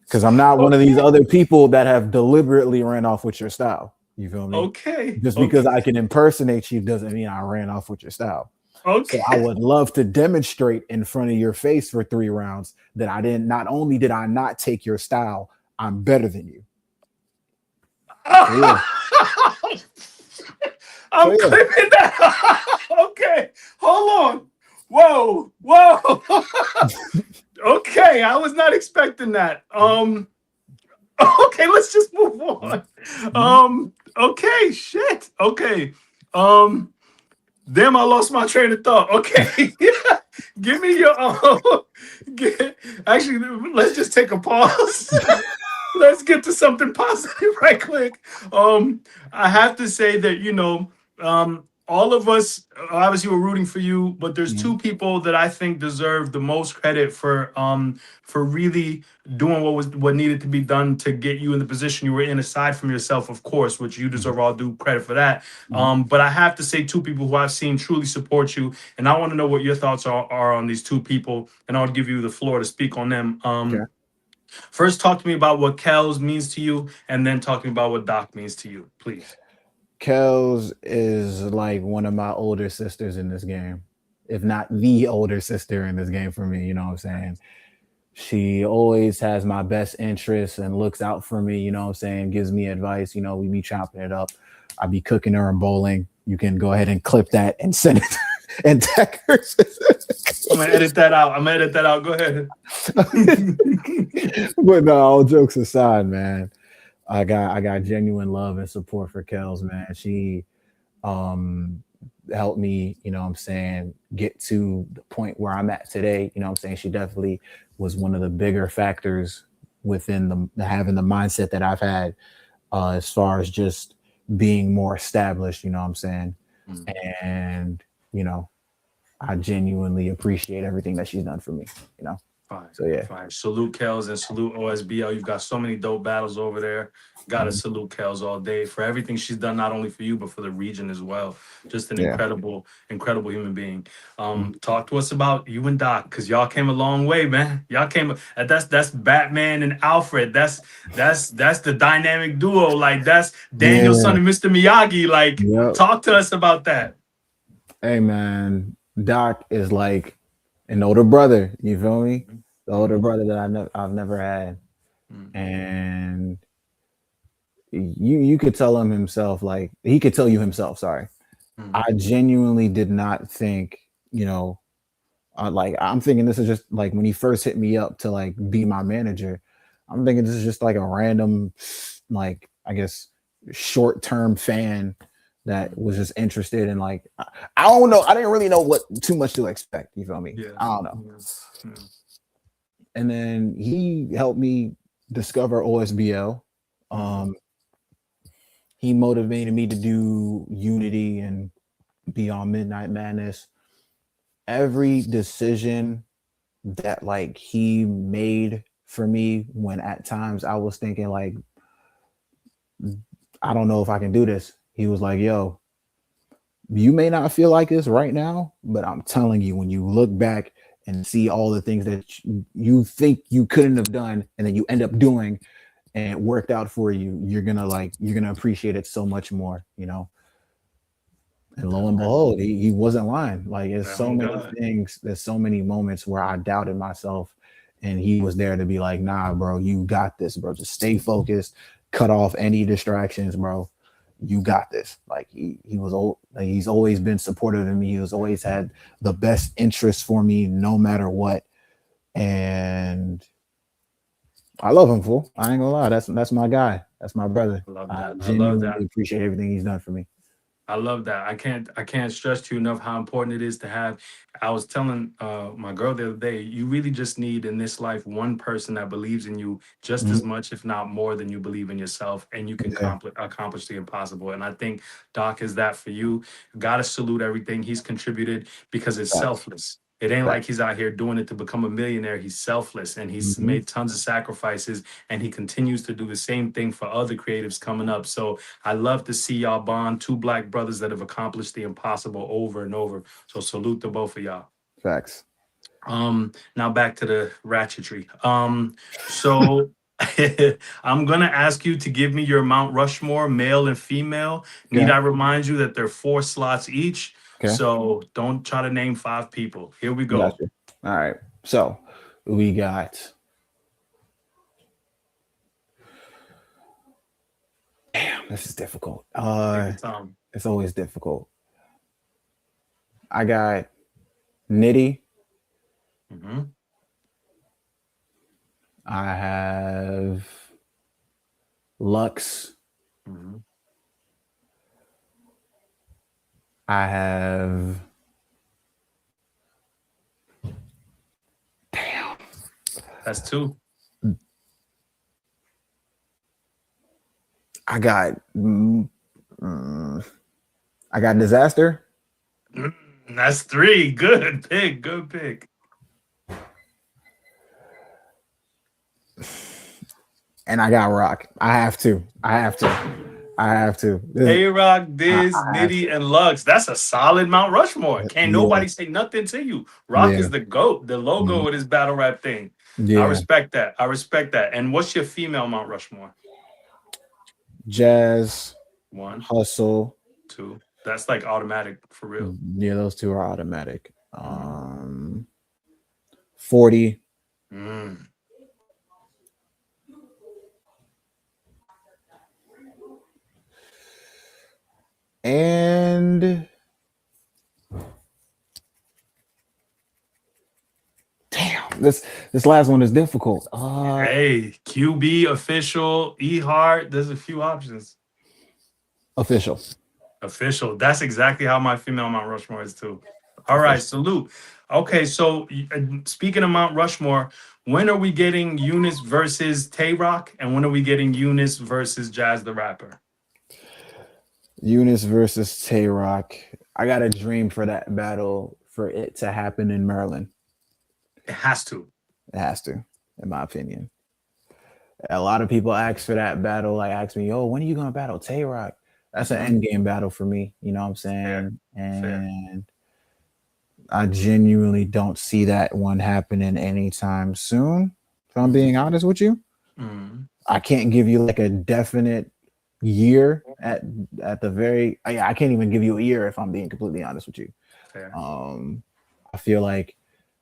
Because I'm not one of these other people that have deliberately ran off with your style. You feel me? Okay. Just because I can impersonate you doesn't mean I ran off with your style. Okay. So I would love to demonstrate in front of your face for 3 rounds that not only did I not take your style, I'm better than you. I'm clipping that. Okay. Hold on. Whoa. Okay, I was not expecting that. Okay, let's just move on. Okay, shit. Okay. Damn, I lost my train of thought. Okay. Give me your actually, let's just take a pause. Let's get to something positive right quick. I have to say that, you know, all of us obviously were rooting for you, but there's Mhm. two people that I think deserve the most credit for really doing what needed to be done to get you in the position you were in, aside from yourself, of course, which you deserve all due credit for that. Mhm. But I have to say two people who I've seen truly support you, and I want to know what your thoughts are on these two people, and I'll give you the floor to speak on them. Okay. First, talk to me about what Kelz means to you, and then talking about what Docq means to you, please. Kelz is like one of my older sisters in this game, if not the older sister in this game for me. You know what I'm saying? She always has my best interests and looks out for me. You know what I'm saying? Gives me advice. You know, we be chopping it up. I be cooking her and bowling. You can go ahead and clip that and send it and tag her. I'm gonna edit that out. Go ahead. But no, all jokes aside, man, I got genuine love and support for Kelz, man. She um helped me, you know what I'm saying, get to the point where I'm at today. You know what I'm saying? She definitely was one of the bigger factors within the having the mindset that I've had as far as just being more established, you know what I'm saying? And, you know, I genuinely appreciate everything that she's done for me, you know? Fine. So yeah. Fine. Salute Kelz and salute OSBL. You've got so many dope battles over there. Gotta salute Kelz all day for everything she's done, not only for you, but for the region as well. Just an Yeah. incredible human being. Talk to us about you and Docq, because y'all came a long way, man. Y'all came that's Batman and Alfred. That's the dynamic duo. Like that's Daniel's son Yeah. and Mr. Miyagi. Like, Yep. talk to us about that. Hey man, Docq is like an older brother. You feel me? The older brother that I've never had, and you could tell him himself, like he could tell you himself. Sorry, I genuinely did not think, you know, like I'm thinking this is just like when he first hit me up to like be my manager. I'm thinking this is just like a random, like I guess, short term fan that was just interested in like I don't know. I didn't really know what too much to expect. You feel me? Yeah. I don't know. Yeah. And then he helped me discover OSBL. He motivated me to do Unity and be on Midnight Madness. Every decision that like he made for me, when at times I was thinking like, I don't know if I can do this, he was like, yo, you may not feel like this right now, but I'm telling you, when you look back and see all the things that you think you couldn't have done and then you end up doing and it worked out for you, you're gonna appreciate it so much more, you know. And lo and behold, he wasn't lying. Like there's so many things, there's so many moments where I doubted myself, and he was there to be like, nah, bro, you got this, bro. Just stay focused, cut off any distractions, bro. You got this. Like he was old, like he's always been supportive of me. He was always had the best interest for me no matter what. And I love him, fool. I ain't gonna lie. That's my guy. That's my brother. I love that. I genuinely appreciate everything he's done for me. I love that. I can't stress to you enough how important it is to have. I was telling my girl the other day, you really just need in this life one person that believes in you just as much, if not more, than you believe in yourself, and you can accomplish the impossible. And I think Docq is that for you. Gotta salute everything he's contributed, because it's selfless. It ain't like he's out here doing it to become a millionaire. He's selfless, and he's made tons of sacrifices, and he continues to do the same thing for other creatives coming up. So I love to see y'all bond, two black brothers that have accomplished the impossible over and over. So salute to both of y'all. Facts. Now back to the ratchetry. So I'm gonna ask you to give me your Mount Rushmore, male and female. Need I remind you that they're 4 slots each? Okay. So don't try to name 5 people. Here we go. Gotcha. All right. So we got. Damn, this is difficult. It's always difficult. I got Nitty. I have Lux. I have. Damn. That's 2. I got. I got Disaster. That's 3. Good pick. Good pick. And I got Rock. I have to. A-Rock, Diz, I have Nitty, and Lux. That's a solid Mount Rushmore. Can't Yeah. nobody say nothing to you. Rock Yeah. is the GOAT, the logo Mhm. of this battle rap thing. I Yeah. respect that. And what's your female Mount Rushmore? Jazz, 1, Hustle. 2. That's like automatic for real. Yeah, those 2 are automatic. 40. And damn, this last one is difficult. Hey, QB, official, E-Hart. There's a few options. Official. That's exactly how my female Mount Rushmore is too. All right, salute. Okay, so speaking of Mount Rushmore, when are we getting Yunus versus Tay-Rock, and when are we getting Yunus versus Jazz the Rapper? Yunus versus Tay-Rock. I got a dream for that battle for it to happen in Maryland. It has to. It has to, in my opinion. A lot of people ask for that battle. Like, ask me, "Yo, when are you gonna battle Tay-Rock?" That's an end game battle for me. You know what I'm saying? And I genuinely don't see that one happening anytime soon. If I'm being honest with you, I can't give you like a definite year at the very. I can't even give you a year if I'm being completely honest with you. I feel like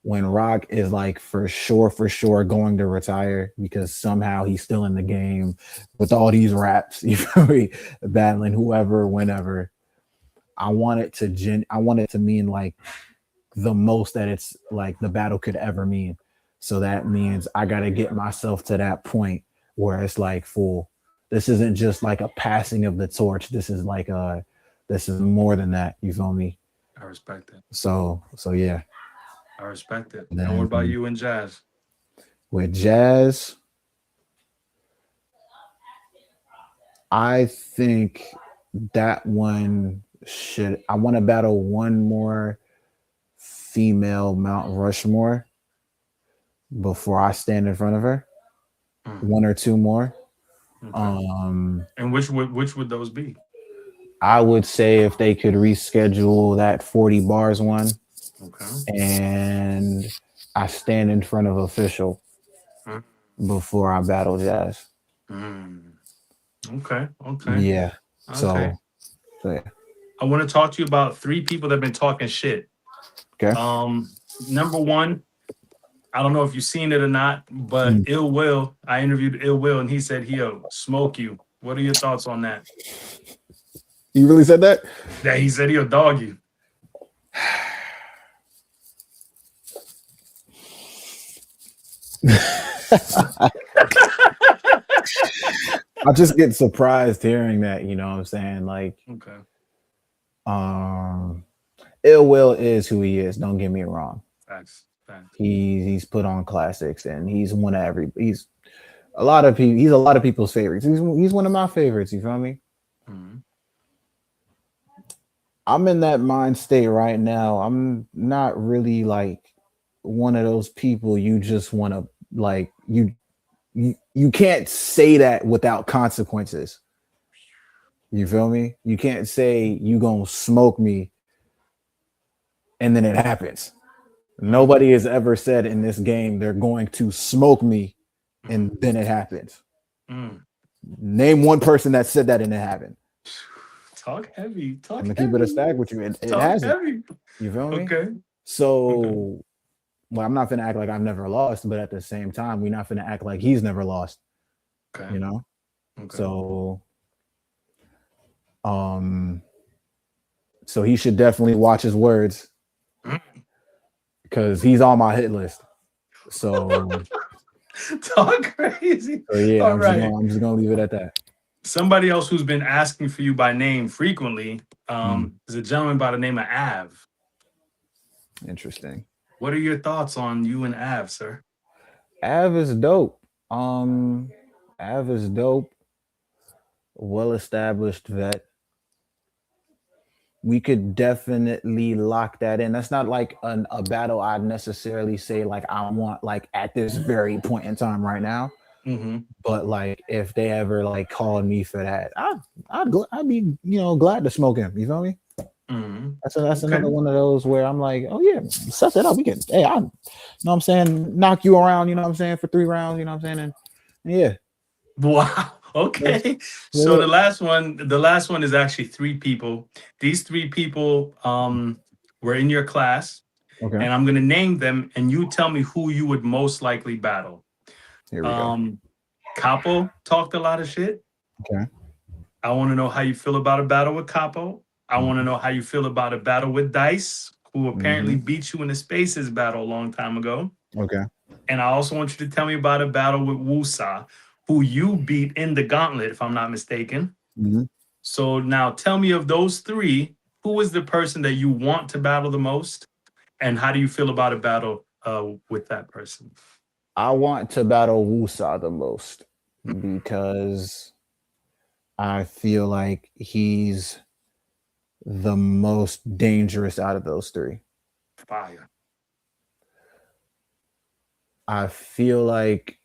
when Rock is like for sure going to retire because somehow he's still in the game with all these raps, you feel me, battling whoever, whenever. I want it to mean like the most that it's like the battle could ever mean. So that means I got to get myself to that point where it's like, this isn't just like a passing of the torch. This is like this is more than that. You feel me? I respect it. So yeah. I respect it. And what about you and Jazz? With Jazz, I think that one I want to battle one more female Mount Rushmore before I stand in front of her. 1 or 2 more. Okay. And which would those be? I would say if they could reschedule that 40 bars one. Okay. And I stand in front of official before I battle Jazz. Okay. Yeah. Okay. So yeah. I want to talk to you about 3 people that have been talking shit. Okay. Number 1, I don't know if you've seen it or not, but Ill Will. I interviewed Ill Will, and he said he'll smoke you. What are your thoughts on that? You really said that? Yeah, he said he'll dog you. I just get surprised hearing that, you know what I'm saying? Like, okay. Ill Will is who he is, don't get me wrong. Facts. He's put on classics, and he's a lot of people's favorites. He's one of my favorites, you feel me? I'm in that mind state right now. I'm not really like one of those people you just want to like you can't say that without consequences. You feel me? You can't say you gonna smoke me and then it happens. Nobody has ever said in this game they're going to smoke me and then it happens. Name one person that said that and it happened. Talk heavy. I'm gonna keep it a stack with you. It hasn't. You feel me? Okay. So, well, I'm not gonna act like I've never lost, but at the same time, we're not gonna act like he's never lost. Okay. You know. Okay. So he should definitely watch his words because he's on my hit list. So talk crazy. So yeah, I'm just gonna leave it at that. Somebody else who's been asking for you by name frequently is a gentleman by the name of Av. Interesting. What are your thoughts on you and Av, sir? Av is dope. Av is dope. Well-established vet. we could definitely lock that in. That's not like a battle I'd necessarily say like I want like at this very point in time right now. Mm-hmm. But like if they ever like called me for that, I'd be glad to smoke him. You feel me? Mm-hmm. That's another one of those where I'm like, oh yeah, set that up. We can, hey, I, you know what I'm saying, knock you around. You know what I'm saying, for 3 rounds. You know what I'm saying, and yeah. Wow. Okay. So the last one is actually 3 people. These 3 people were in your class, Okay. and I'm gonna name them, and you tell me who you would most likely battle. Here we go. Capo talked a lot of shit. Okay. I want to know how you feel about a battle with Capo. I want to know how you feel about a battle with Dice, who apparently beat you in the Spaces battle a long time ago. Okay. And I also want you to tell me about a battle with Wusa, who you beat in the gauntlet, if I'm not mistaken. Mm-hmm. So now tell me, of those 3, who is the person that you want to battle the most? And how do you feel about a battle with that person? I want to battle Wusa the most because I feel like he's the most dangerous out of those 3. Fire. I feel like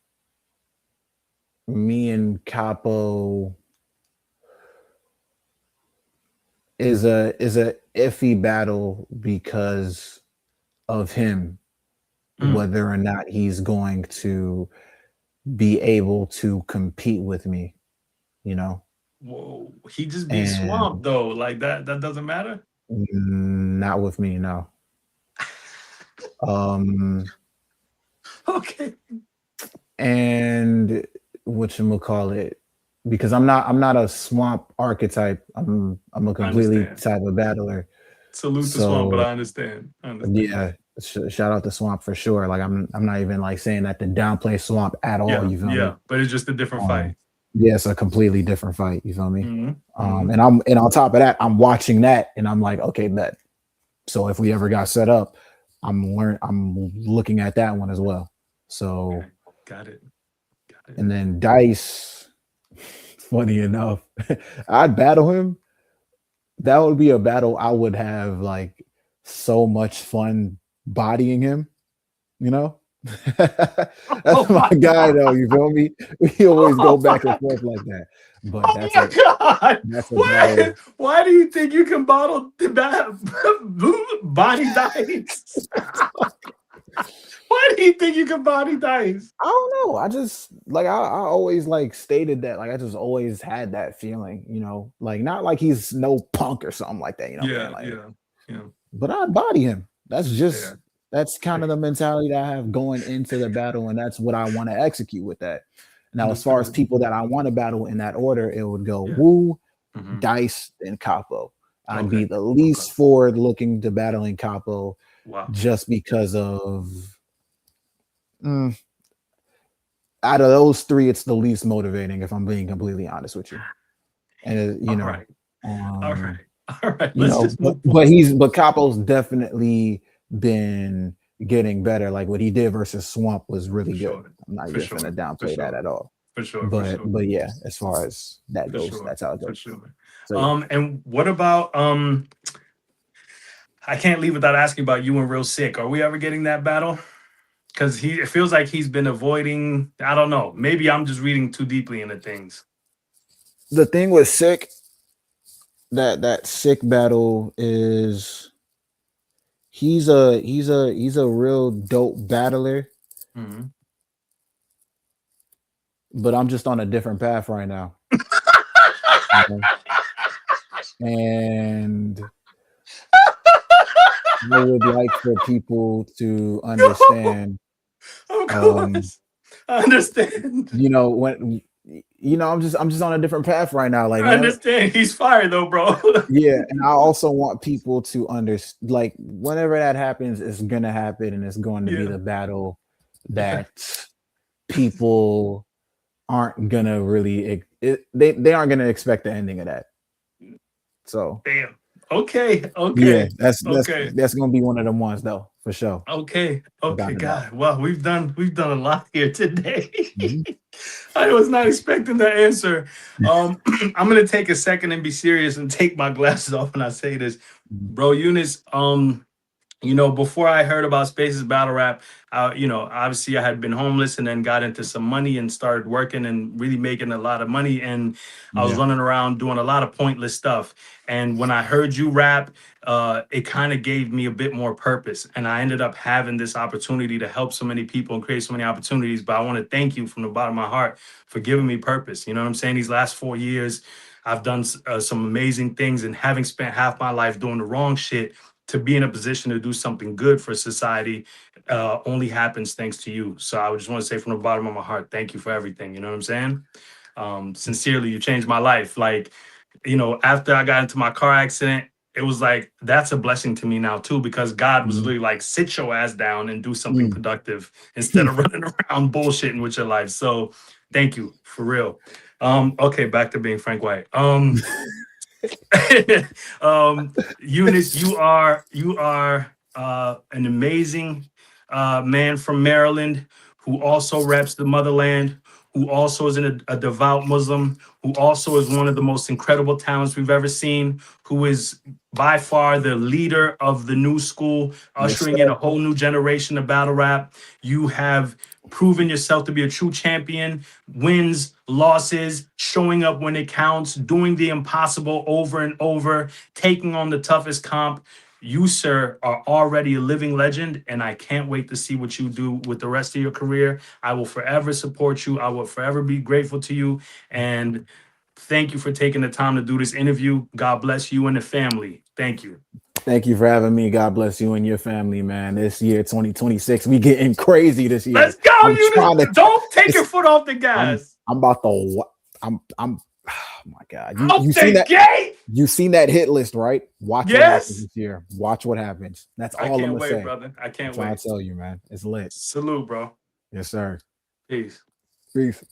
me and Capo is a iffy battle because of him, whether or not he's going to be able to compete with me, Whoa, he just be swamped though. Like that doesn't matter. Not with me, no. Okay. And whatchamacallit, because I'm not a swamp archetype. I'm a completely type of battler. Salute the swamp, but I understand. Yeah, shout out to swamp for sure. Like I'm not even like saying that to downplay swamp at all. You feel me? But it's just a different fight. Yeah, it's a completely different fight. You feel me? Mm-hmm. And on top of that, I'm watching that, and I'm like, okay, bet. So if we ever got set up, I'm looking at that one as well. So okay. Got it. And then Dice, funny enough, I'd battle him. That would be a battle I would have like so much fun bodying him, That's my guy though, you feel me? We always go back and forth like that. But that's a battle. Why do you think you can bottle the body Dice? Why do you think you can body Dice? I don't know. I just like I always like stated that, like I just always had that feeling, like not like he's no punk or something like that, Yeah. But I'd body him. That's just that's kind of the mentality that I have going into the battle, and that's what I want to execute with that. Now, as far as people that I want to battle in that order, it would go Wu, Dice, and Capo. I'd be the least forward looking to battling Capo, just because of out of those 3, it's the least motivating, if I'm being completely honest with you. And all right. But Capo's definitely been getting better. Like what he did versus Swamp was really good. I'm not just gonna downplay that at all. For sure. But yeah, as far as that goes, that's how it goes. For sure. So, and what about I can't leave without asking about you and Real Sick. Are we ever getting that battle? Because it feels like he's been avoiding. I don't know. Maybe I'm just reading too deeply into things. The thing with Sick, that Sick battle is he's a real dope battler. But I'm just on a different path right now. And I would like for people to understand. Of course. I understand. I'm just on a different path right now. Like I understand. He's fired though, bro. Yeah, and I also want people to understand. Like whenever that happens, it's gonna happen, and it's going to be the battle that people aren't gonna really. They aren't gonna expect the ending of that. So damn. Okay. Yeah, that's gonna be one of them ones though. For sure. Okay. Without Okay, a doubt. God. Well, we've done a lot here today. Mhm. I was not expecting the answer. I'm gonna take a second and be serious and take my glasses off when I say this. Mhm. Bro, Yunus, before I heard about Spaces Battle Rap, obviously I had been homeless and then got into some money and started working and really making a lot of money. And I was Yeah. running around doing a lot of pointless stuff. And when I heard you rap, it kind of gave me a bit more purpose. And I ended up having this opportunity to help so many people and create so many opportunities. But I want to thank you from the bottom of my heart for giving me purpose. You know what I'm saying? These last 4 years, I've done some amazing things, and having spent half my life doing the wrong shit, to be in a position to do something good for society only happens thanks to you. So I just want to say from the bottom of my heart, thank you for everything. You know what I'm saying? Sincerely, you changed my life. Like, after I got into my car accident, it was like, that's a blessing to me now too, because God was Mhm. really like, sit your ass down and do something Mm. productive instead of running around bullshitting with your life. So thank you for real. Okay, back to being Frank White. Eunice, you are an amazing man from Maryland who also reps the motherland, who also is a devout Muslim, who also is one of the most incredible talents we've ever seen, who is by far the leader of the new school, Yes, ushering in sir. a whole new generation of battle rap. You have proven yourself to be a true champion, wins, losses, showing up when it counts, doing the impossible over and over, taking on the toughest comp. You, sir, are already a living legend, and I can't wait to see what you do with the rest of your career. I will forever support you. I will forever be grateful to you. And thank you for taking the time to do this interview. God bless you and the family. Thank you. Thank you for having me. God bless you and your family, man. This year, 2026, we getting crazy this year. Let's go, I'm trying Eunice. to. Don't take your It's, foot off the I'm. gas. I'm about to. I'm. Oh my God. You Out seen the that? gate. You seen that hit list, right? Watch what happens Yes. this year. Watch what happens. That's I all I'm can't gonna wait, say. brother. I I'm can't trying wait. to tell you, man. It's lit. Salute, bro. Yes, sir. Peace. Peace.